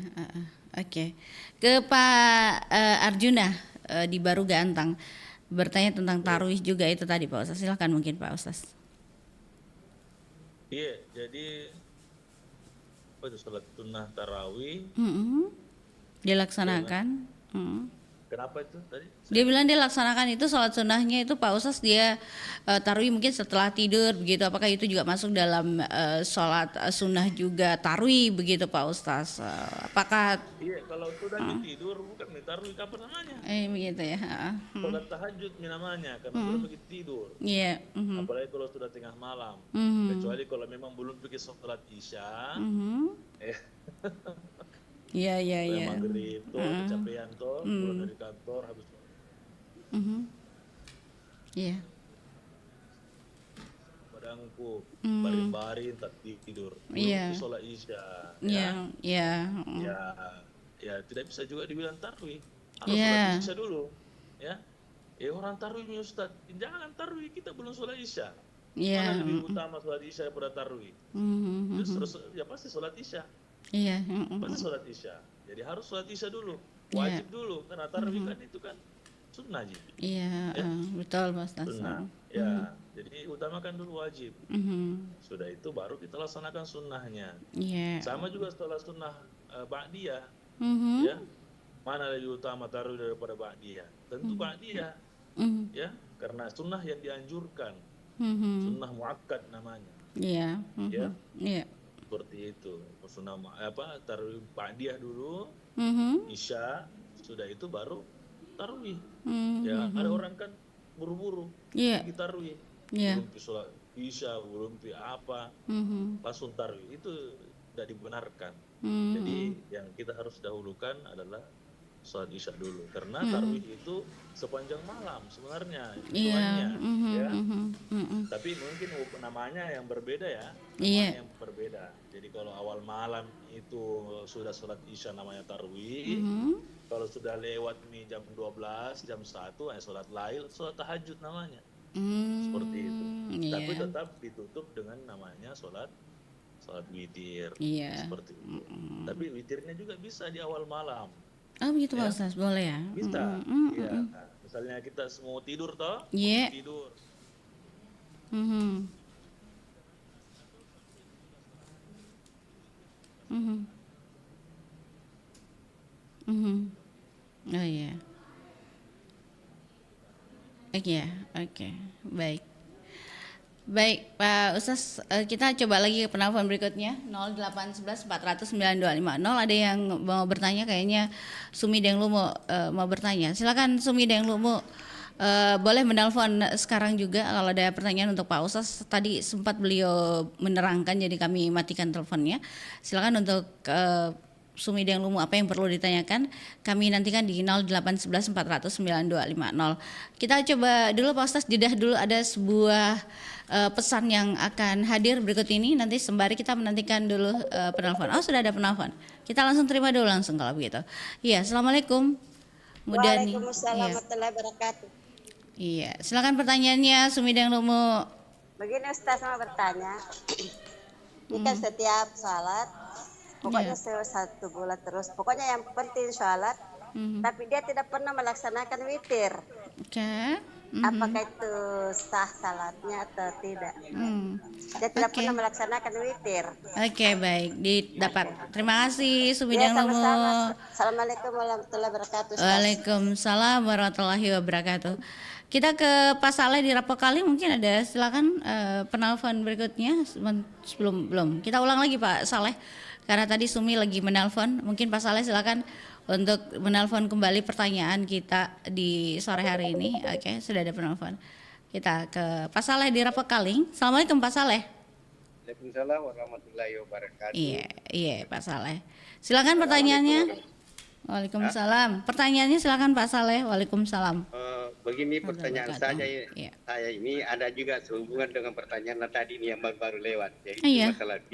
Oke. Ke Pak Arjuna di Baru Gantang bertanya tentang tarawih juga itu tadi Pak Ustaz. Silakan mungkin Pak Ustaz.
Iya, jadi apa itu sholat sunnah tarawih?
Dilaksanakan.
Kenapa itu tadi?
Dia bilang dia laksanakan itu sholat sunnahnya itu Pak Ustaz dia tarawih mungkin setelah tidur begitu. Apakah itu juga masuk dalam sholat sunnah juga tarawih begitu Pak Ustaz? Apakah?
Iya, kalau sudah tidur bukan tarawih apa namanya?
Begitu ya.
Sholat tahajud namanya karena sudah begitu tidur.
Iya.
Apalagi kalau sudah tengah malam. Kecuali kalau memang belum pergi sholat isya.
Iya.
Maghrib tuh kecapean tuh pulang dari kantor habis.
Iya.
Badangku baring-baring tak tidur. Belum sholat isya. Ya tidak bisa juga dibilang tarwih. Harus sholat isya dulu. Ya. Orang tarwih nih Ustaz. Jangan tarwih kita belum sholat isya. Mana lebih utama sholat isya daripada tarwih? Terus ya pasti sholat isya.
Iya.
Pasti sholat isya. Jadi harus sholat isya dulu, wajib dulu. Karena tarawih kan itu kan sunnah aja.
Iya, betul Mas.
Sunnah. Ya, jadi utamakan dulu wajib. Sudah itu baru kita laksanakan sunnahnya. Sama juga setelah sunnah ba'diyah. Ya, mana lebih utama tarawih daripada ba'diyah? Tentu ba'diyah. Ya, karena sunnah yang dianjurkan. Sunnah muakkad namanya.
Iya.
Seperti itu. Sunnah tarawih ba'diyah dulu, isya, sudah itu baru tarawih. Ya, ada orang kan buru-buru pergi tarawih. Belum pergi sholat isya, belum pergi apa, langsung tarawih. Itu tidak dibenarkan. Jadi yang kita harus dahulukan adalah sholat isya dulu karena tarawih itu sepanjang malam sebenarnya hitungannya ya. Tapi mungkin namanya yang berbeda ya. Namanya yang berbeda. Jadi kalau awal malam itu sudah sholat isya namanya tarawih. Kalau sudah lewat nih jam 12, jam 1 sholat lail, sholat tahajud namanya. Seperti itu. Tapi tetap ditutup dengan namanya sholat witir. Seperti itu. Tapi witirnya juga bisa di awal malam.
Oh begitu Pak
Ya.
Ustaz, boleh ya?
Bisa. Ya. Nah, misalnya kita mau tidur toh,
Iya.
mau tidur.
Mhm. Mhm. Mhm. Oh iya. Oke, oke, baik. Baik, Pak Ustaz, kita coba lagi ke penelpon berikutnya 0811 400 9250. Ada yang mau bertanya kayaknya Sumi Denglu mau bertanya. Silakan Sumi Denglu boleh menelpon sekarang juga kalau ada pertanyaan untuk Pak Ustaz. Tadi sempat beliau menerangkan jadi kami matikan teleponnya. Silakan untuk Sumi Denglu apa yang perlu ditanyakan kami nantikan di 0811 400 9250. Kita coba dulu Pak Ustaz, jeda dulu, ada sebuah pesan yang akan hadir berikut ini. Nanti sembari kita menantikan dulu penelpon. Oh sudah ada penelpon, kita langsung terima dulu langsung kalau begitu. Iya, assalamualaikum.
Waalaikumsalam
Iya.
warahmatullahi wabarakatuh.
Iya, silakan pertanyaannya Sumi Denglu.
Begini Ustaz mau bertanya, ini kan setiap salat, pokoknya satu bulan terus, pokoknya yang penting salat, tapi dia tidak pernah melaksanakan witir.
Oke.
Apakah itu sah salatnya atau tidak? Dia tidak pernah melaksanakan witir.
Oke, baik, didapat. Terima kasih Sumi
Ya,
Denglu.
sama-sama. Assalamualaikum warahmatullahi wabarakatuh. Ustaz.
Waalaikumsalam warahmatullahi wabarakatuh. Kita ke Pak Saleh di Rapokali, mungkin ada, silakan penelpon berikutnya. Belum. Kita ulang lagi Pak Saleh karena tadi Sumi lagi menelpon. Mungkin Pak Saleh silakan untuk menelpon kembali pertanyaan kita di sore hari ini. Oke, sudah ada penelpon. Kita ke Pak Saleh di Rapokali. Assalamualaikum Pak Saleh.
Waalaikumsalam warahmatullahi wabarakatuh.
Iya Pak Saleh. Silakan pertanyaannya. Waalaikumsalam. Pertanyaannya silakan Pak Saleh. Waalaikumsalam.
Begini pertanyaan saya ini ada juga sehubungan dengan pertanyaan tadi ini yang baru lewat, yaitu masalah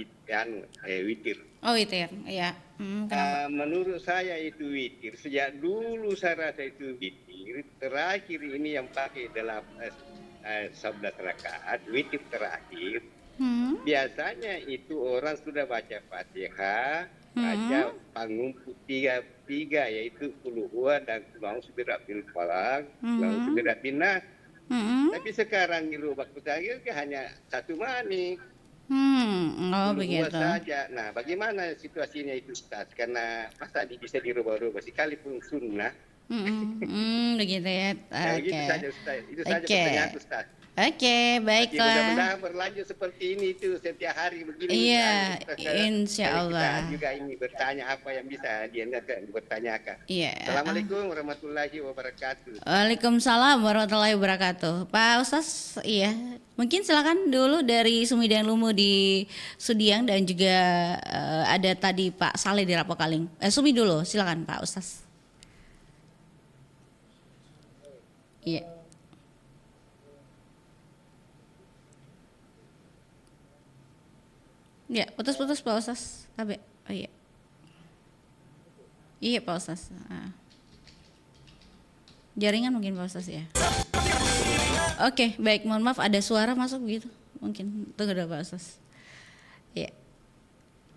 witir.
Oh witir, iya.
Menurut saya itu witir sejak dulu saya rasa itu witir. Terakhir ini yang pakai dalam 11 rakaat witir terakhir. Biasanya itu orang sudah baca Fatihah, baca pengumpul tiga yaitu Qul-Huwa dan A'udzu birabbil falaq, A'udzu birabbin nas. Tapi sekarang di waktu terakhir hanya satu manik.
Oh begitu
saja. Nah, bagaimana situasinya itu Ustaz? Karena masa bisa dirubah-rubah sekalipun sunnah.
Begitu ya.
Gitu saja Ustaz. Itu saja pertanyaan Ustaz.
Oke, baiklah.
Mudah-mudahan berlanjut seperti ini itu setiap hari begini.
Iya, insya Allah.
Kita juga ini bertanya apa yang bisa dipertanyakan.
Iya.
Assalamualaikum warahmatullahi wabarakatuh.
Waalaikumsalam warahmatullahi wabarakatuh. Pak Ustaz, iya. Mungkin silakan dulu dari Sumi Denglu di Sudiang dan juga ada tadi Pak Saleh di Rapokaling. Sumi dulu, silakan Pak Ustaz. Iya. Ya, putus-putus Pak Ustaz. Oh iya. Iya Pak Ustaz. Jaringan mungkin Pak Ustaz ya. Oke, baik, mohon maaf ada suara masuk begitu. Mungkin tunggu dulu Pak Ustaz. Iya.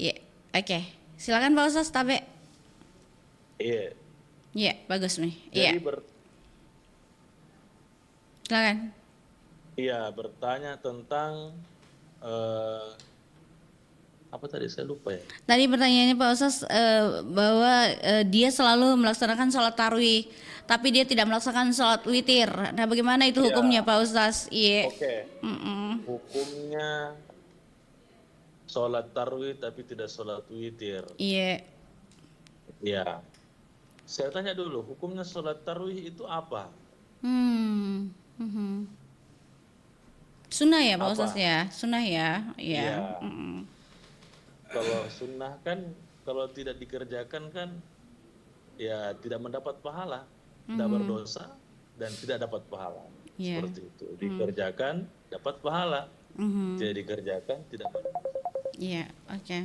Iya, oke. Silakan Pak Ustaz, Tabe.
Iya.
Iya, bagus nih.
Jadi
Iya. Silakan.
Iya, bertanya tentang apa tadi saya lupa ya.
Tadi pertanyaannya Pak Ustaz bahwa dia selalu melaksanakan sholat tarawih, tapi dia tidak melaksanakan sholat witir. Nah, bagaimana itu hukumnya Pak Ustaz? Iya.
Oke. Hukumnya sholat tarawih tapi tidak sholat witir.
Iya.
Iya. Saya tanya dulu, hukumnya sholat tarawih itu apa?
Sunnah ya Pak Ustaz ya? Sunnah ya? Iya.
Kalau sunnah kan kalau tidak dikerjakan kan ya tidak mendapat pahala, tidak berdosa dan tidak dapat pahala. Seperti itu. Dikerjakan dapat pahala, tidak dikerjakan tidak berdosa.
Iya, oke.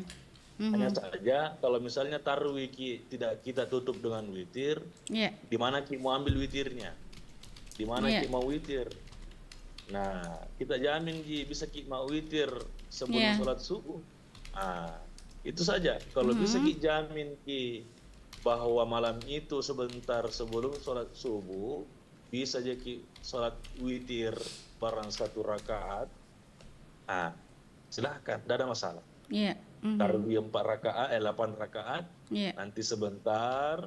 Hanya saja kalau misalnya tarawih tidak kita tutup dengan witir, di mana kita mau ambil witirnya? Di mana kita mau witir? Nah, kita jamin bisa kita mau witir sebelum sholat subuh. Itu saja. Kalau bisa kita jamin bahwa malam itu sebentar sebelum sholat subuh bisa jadi sholat witir barang 1 rakaat, silahkan, tidak ada masalah. Tarawih 4 rakaat, 8 rakaat, nanti sebentar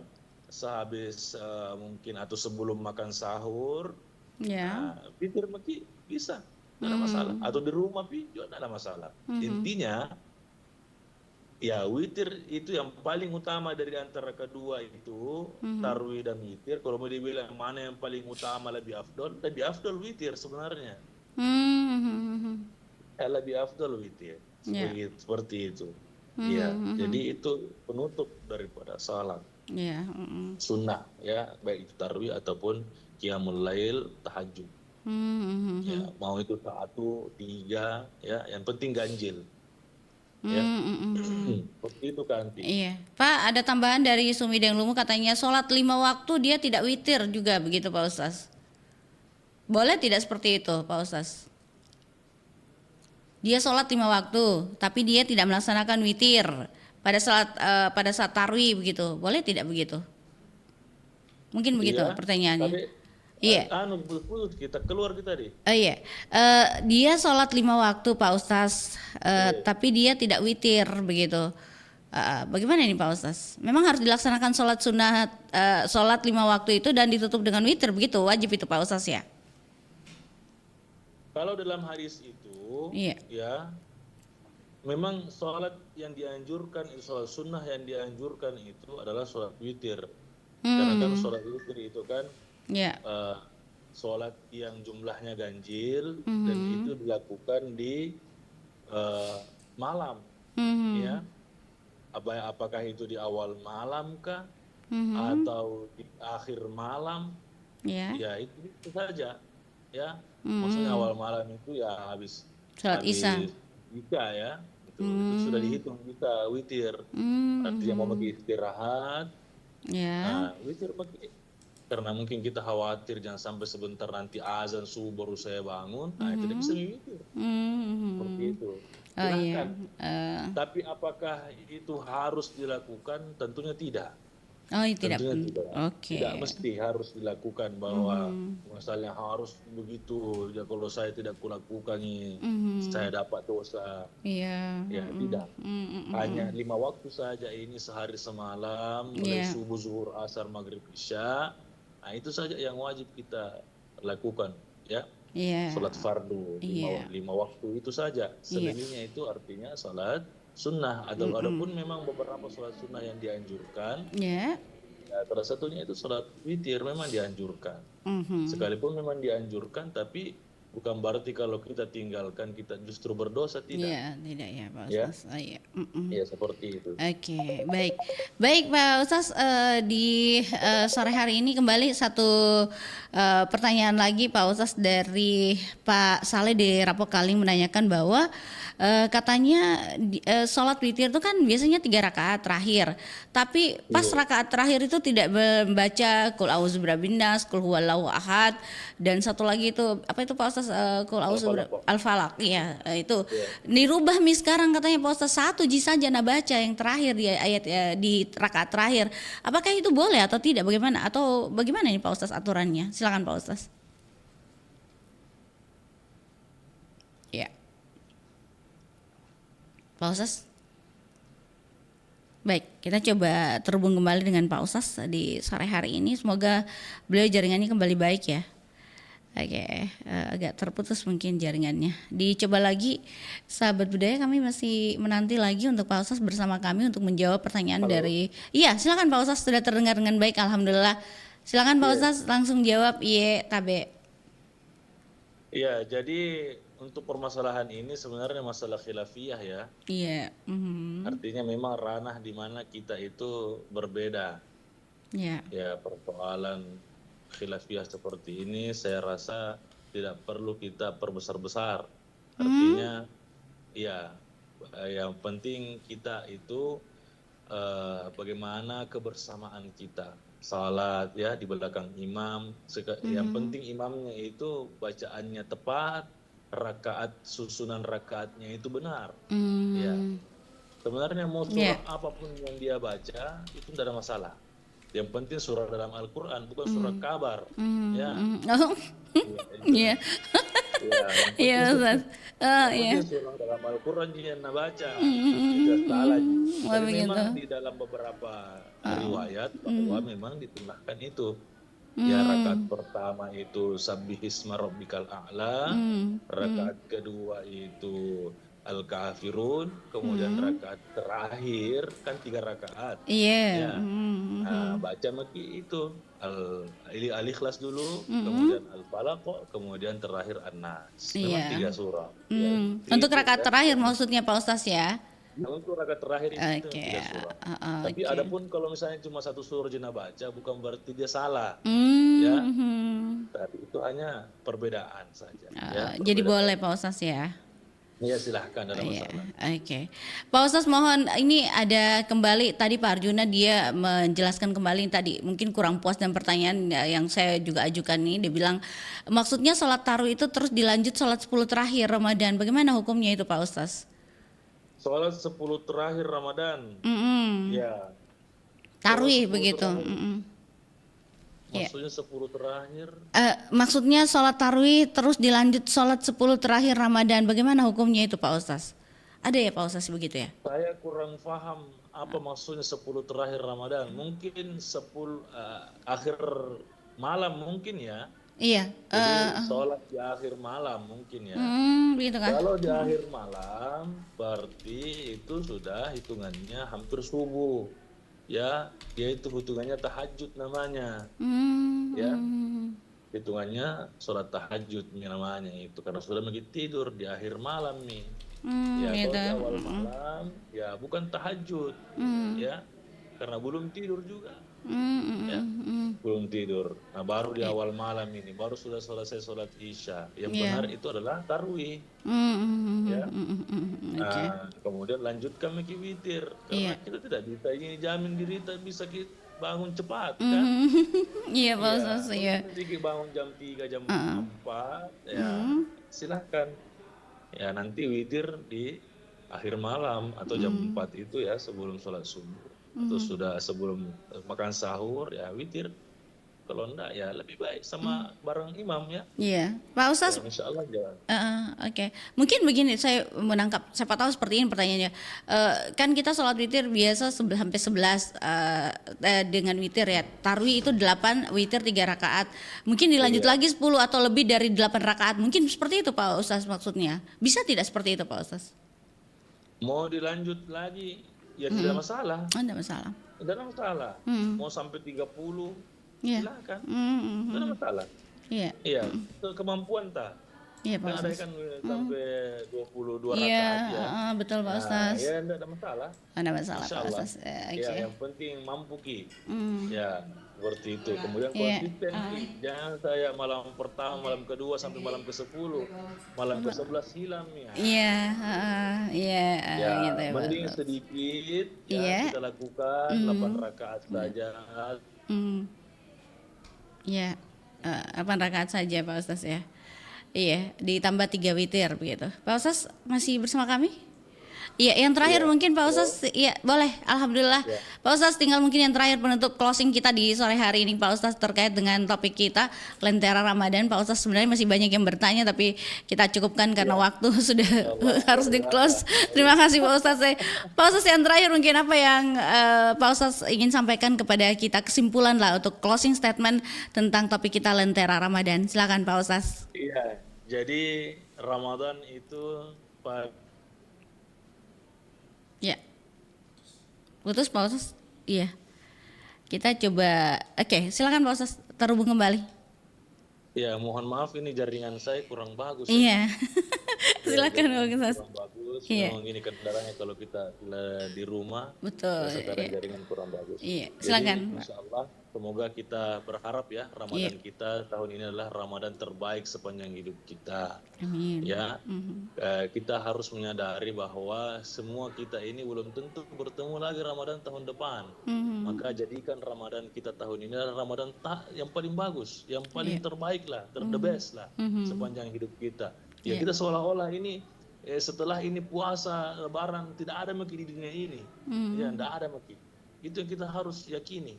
sehabis mungkin atau sebelum makan sahur, witir maki bisa, tidak ada masalah. Atau di rumah juga tidak ada masalah. Intinya ya witir itu yang paling utama dari antara kedua itu, tarawih dan witir. Kalau mau dibilang mana yang paling utama, lebih afdol witir sebenarnya. Lebih afdol witir. Seperti itu. Ya, jadi itu penutup daripada salat. Sunnah ya, baik itu tarawih ataupun qiyamul lail, tahajud. Ya, mau itu 1, 3 ya, yang penting ganjil. Ya. Seperti itu kan.
Iya, Pak, ada tambahan dari Sumideng Lumu, katanya sholat 5 waktu dia tidak witir juga, begitu Pak Ustaz. Boleh tidak seperti itu Pak Ustaz? Dia sholat 5 waktu, tapi dia tidak melaksanakan witir pada saat tarwi begitu, boleh tidak begitu? Mungkin begitu pertanyaannya.
Tapi,
iya.
Kita keluar tadi.
Iya. Dia sholat 5 waktu Pak Ustaz, tapi dia tidak witir begitu. Bagaimana ini Pak Ustaz? Memang harus dilaksanakan sholat sunnah, sholat 5 waktu itu dan ditutup dengan witir begitu, wajib itu Pak Ustaz ya?
Kalau dalam hadis itu, ya, memang sholat yang dianjurkan, sholat sunnah yang dianjurkan itu adalah sholat witir. Karena kan sholat witir itu kan sholat yang jumlahnya ganjil dan itu dilakukan di malam, ya. Apakah itu di awal malam kah atau di akhir malam? Ya itu saja, ya. Maksudnya awal malam itu ya habis
Isya
ya, itu sudah dihitung kita witir. Artinya mau pergi istirahat, witir pergi. Karena mungkin kita khawatir jangan sampai sebentar nanti azan subuh baru saya bangun, tidak bisa witir. Seperti itu. Tapi apakah itu harus dilakukan? Tentunya tidak.
Tidak.
Tidak mesti harus dilakukan bahwa misalnya harus begitu. Ya kalau saya tidak kulakukan ini, saya dapat dosa. Ya tidak. Hanya 5 waktu saja ini sehari semalam, mulai subuh, zuhur, asar, maghrib, isya. Nah, itu saja yang wajib kita lakukan, ya. Salat fardu 5 waktu itu saja. Selebihnya itu artinya salat sunnah. Adapun memang beberapa salat sunnah yang dianjurkan. Ya, salah satunya itu salat witir memang dianjurkan. Sekalipun memang dianjurkan, tapi bukan berarti kalau kita tinggalkan kita justru berdosa, tidak.
Tidak ya Pak Ustaz.
Ya seperti itu.
Oke, baik Pak Ustaz, di sore hari ini kembali satu pertanyaan lagi Pak Ustaz dari Pak Saleh di Rapokaling menanyakan bahwa katanya sholat witir itu kan biasanya 3 rakaat terakhir, tapi pas rakaat terakhir itu tidak membaca Qul a'udzu birabbinas, Qul huwallahu ahad, dan satu lagi itu apa itu Pak Ustaz, Qul a'udzu al-falaq. Iya, itu dirubah sekarang katanya Pak Ustaz 1 juz saja baca yang terakhir di ayat di rakaat terakhir. Apakah itu boleh atau tidak, bagaimana, atau bagaimana ini Pak Ustaz aturannya? Silakan Pak Ustaz. Pak Ustaz. Baik, kita coba terhubung kembali dengan Pak Ustaz di sore hari ini. Semoga beliau jaringannya kembali baik ya. Oke, agak terputus mungkin jaringannya. Dicoba lagi, sahabat budaya, kami masih menanti lagi untuk Pak Ustaz bersama kami untuk menjawab pertanyaan dari. Iya, silakan Pak Ustaz, sudah terdengar dengan baik, alhamdulillah. Silakan Pak Ustaz langsung jawab YTB.
Iya, jadi untuk permasalahan ini sebenarnya masalah khilafiyah ya.
Iya.
Artinya memang ranah di mana kita itu berbeda.
Iya.
Ya, persoalan khilafiyah seperti ini saya rasa tidak perlu kita perbesar-besar. Artinya ya yang penting kita itu bagaimana kebersamaan kita. Salat ya di belakang imam. Yang penting imamnya itu bacaannya tepat, susunan rakaatnya itu benar. Ya. Sebenarnya mau surah apapun yang dia baca itu tidak ada masalah. Yang penting surah dalam Al-Quran, bukan surah kabar. Ya.
Oh. Iya. Iya, Ustaz.
Surah dalam Al-Quran yang baca. Tidak salah. Tapi memang di dalam beberapa riwayat bahwa memang ditunnahkan itu. Ya, rakaat pertama itu Sabbihisma Rabbikal A'la, rakaat kedua itu Al-Kafirun, kemudian rakaat terakhir kan 3 rakaat.
Iya.
Ya. Baca maki itu Al-Ikhlas dulu, kemudian Al-Falaq, kemudian terakhir An-Nas. Memang 3 surah. Ya,
untuk rakaat terakhir maksudnya Pak Ustaz ya?
Untuk rakaat terakhir itu 3 surah. Tapi adapun kalau misalnya cuma 1 surah jina baca, bukan berarti dia salah. Ya. Tapi itu hanya perbedaan saja. Ya,
jadi boleh Pak Ustaz ya?
Iya, silahkan, ada masalah.
Oke. Pak Ustaz, mohon ini ada kembali tadi Pak Arjuna dia menjelaskan kembali tadi mungkin kurang puas dan pertanyaan yang saya juga ajukan nih, dia bilang maksudnya sholat tarawih itu terus dilanjut sholat 10 terakhir Ramadan, bagaimana hukumnya itu Pak Ustaz?
Sholat 10 terakhir Ramadan. Ya.
Tarawih begitu.
Maksudnya 10 terakhir?
Maksudnya sholat tarawih terus dilanjut sholat 10 terakhir Ramadan. Bagaimana hukumnya itu Pak Ustaz? Ada ya Pak Ustaz begitu ya?
Saya kurang paham apa maksudnya 10 terakhir Ramadan. Mungkin 10 akhir malam mungkin ya.
Iya.
Jadi sholat di akhir malam mungkin ya.
Begitu kan?
Kalau di akhir malam berarti itu sudah hitungannya hampir subuh. Ya, dia itu hitungannya tahajud namanya. Ya, hitungannya sholat tahajud namanya itu karena sudah begitu tidur di akhir malam nih. Ya, kalau di awal malam ya bukan tahajud. Ya, karena belum tidur juga. Ya, belum tidur. Nah, baru di awal malam ini baru sudah selesai sholat isya. Yang benar itu adalah tarawih. Ya. Nah, kemudian lanjutkan maki witir karena kita tidak bisa ini jamin diri kita bisa bangun cepat kan.
Iya Pak Ustaz ya.
Jadi bangun jam 3 jam 4 ya silahkan. Ya nanti witir di akhir malam atau jam 4 itu ya sebelum sholat subuh. Atau sudah sebelum makan sahur ya witir. Kalau enggak ya lebih baik sama bareng imam ya.
Iya, Pak Ustaz.
Ya, insya Allah jangan.
Oke. Mungkin begini saya menangkap, siapa tahu seperti ini pertanyaannya. Kan kita sholat witir biasa sampai 11 dengan witir ya. Tarawih itu 8, witir 3 rakaat. Mungkin dilanjut lagi 10 atau lebih dari 8 rakaat. Mungkin seperti itu Pak Ustaz maksudnya. Bisa tidak seperti itu Pak Ustaz?
Mau dilanjut lagi ya tidak masalah.
Tidak masalah.
Tidak ada masalah. Mau sampai 30 silakan. Tidak ada masalah. Iya. Kemampuan tak.
Iya Pak Ustaz.
Ada kan sampai 22 rakaat ya.
Betul Pak Ustaz.
Ya tidak ada masalah.
Ada masalah Pak Ustaz.
Ya, yang penting mampu ki. Ya, seperti itu. Kemudian konsisten jangan saya malam pertama, malam kedua sampai malam ke-10, malam ke-11 hilang ya. Ya,
gitu ya,
mending sedikit ya kita lakukan 8 rakaat saja.
Ya, 8 rakaat saja Pak Ustaz ya. Iya, ditambah 3 witir begitu. Pak Ustaz masih bersama kami? Iya, yang terakhir mungkin Pak Ustaz, iya boleh, alhamdulillah. Pak Ustaz tinggal mungkin yang terakhir penutup closing kita di sore hari ini Pak Ustaz terkait dengan topik kita Lentera Ramadan. Pak Ustaz sebenarnya masih banyak yang bertanya tapi kita cukupkan karena waktu sudah harus di close. Terima kasih Pak Ustaz. Pak Ustaz yang terakhir mungkin apa yang Pak Ustaz ingin sampaikan kepada kita kesimpulan lah untuk closing statement tentang topik kita Lentera Ramadan. Silakan Pak Ustaz.
Iya, jadi Ramadan itu
ya, putus Pak Ustaz. Iya, kita coba. Oke, silakan Pak Ustaz terhubung kembali.
Ya, mohon maaf ini jaringan saya kurang bagus.
Iya, silakan Pak Ustaz.
Kurang bagus. Memang ini kendalanya kalau kita di rumah.
Betul.
Sekarang jaringan kurang bagus.
Iya, silakan.
Jadi, insya Allah semoga kita berharap ya Ramadan kita tahun ini adalah Ramadan terbaik sepanjang hidup kita.
Amin.
Ya, kita harus menyadari bahwa semua kita ini belum tentu bertemu lagi Ramadan tahun depan. Maka jadikan Ramadan kita tahun ini adalah Ramadan yang paling bagus, yang paling terbaik lah, the best lah sepanjang hidup kita. Ya kita seolah-olah ini setelah ini puasa Lebaran tidak ada maki di dunia ini. Ya, tidak ada maki. Itu yang kita harus yakini.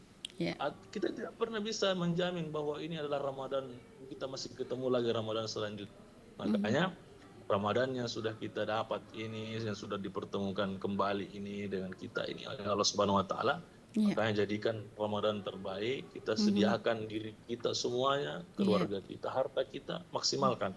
Kita tidak pernah bisa menjamin bahwa ini adalah Ramadan, kita masih ketemu lagi Ramadan selanjutnya. Makanya Ramadan yang sudah kita dapat ini, yang sudah dipertemukan kembali ini dengan kita ini oleh Allah Subhanahu wa taala, makanya jadikan Ramadan terbaik, kita sediakan diri kita semuanya, keluarga kita, harta kita, maksimalkan.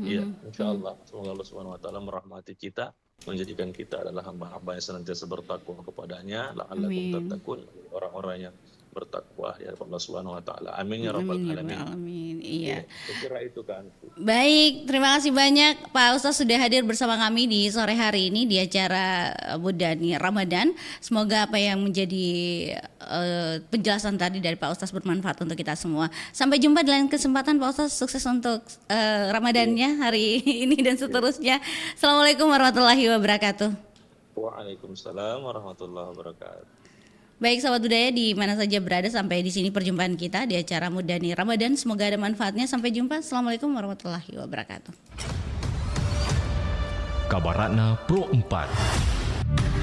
Iya, insyaallah semoga Allah Subhanahu wa taala merahmati kita, menjadikan kita adalah hamba-hamba yang senantiasa bertakwa kepadanya, la'allakum tattaqun, orang-orang yang bertakwa ya Allah Subhanahu wa taala. Amin ya rabbal alamin.
Iya.
Saya kira itu kan.
Baik, terima kasih banyak Pak Ustaz sudah hadir bersama kami di sore hari ini di acara Budani Ramadan. Semoga apa yang menjadi penjelasan tadi dari Pak Ustaz bermanfaat untuk kita semua. Sampai jumpa di lain kesempatan Pak Ustaz, sukses untuk Ramadannya hari ini dan seterusnya. Assalamualaikum warahmatullahi wabarakatuh.
Waalaikumsalam warahmatullahi wabarakatuh.
Baik sahabat budaya di mana saja berada, sampai di sini perjumpaan kita di acara Mudani Ramadan. Semoga ada manfaatnya. Sampai jumpa. Assalamualaikum warahmatullahi wabarakatuh.
Kabaratna Pro 4.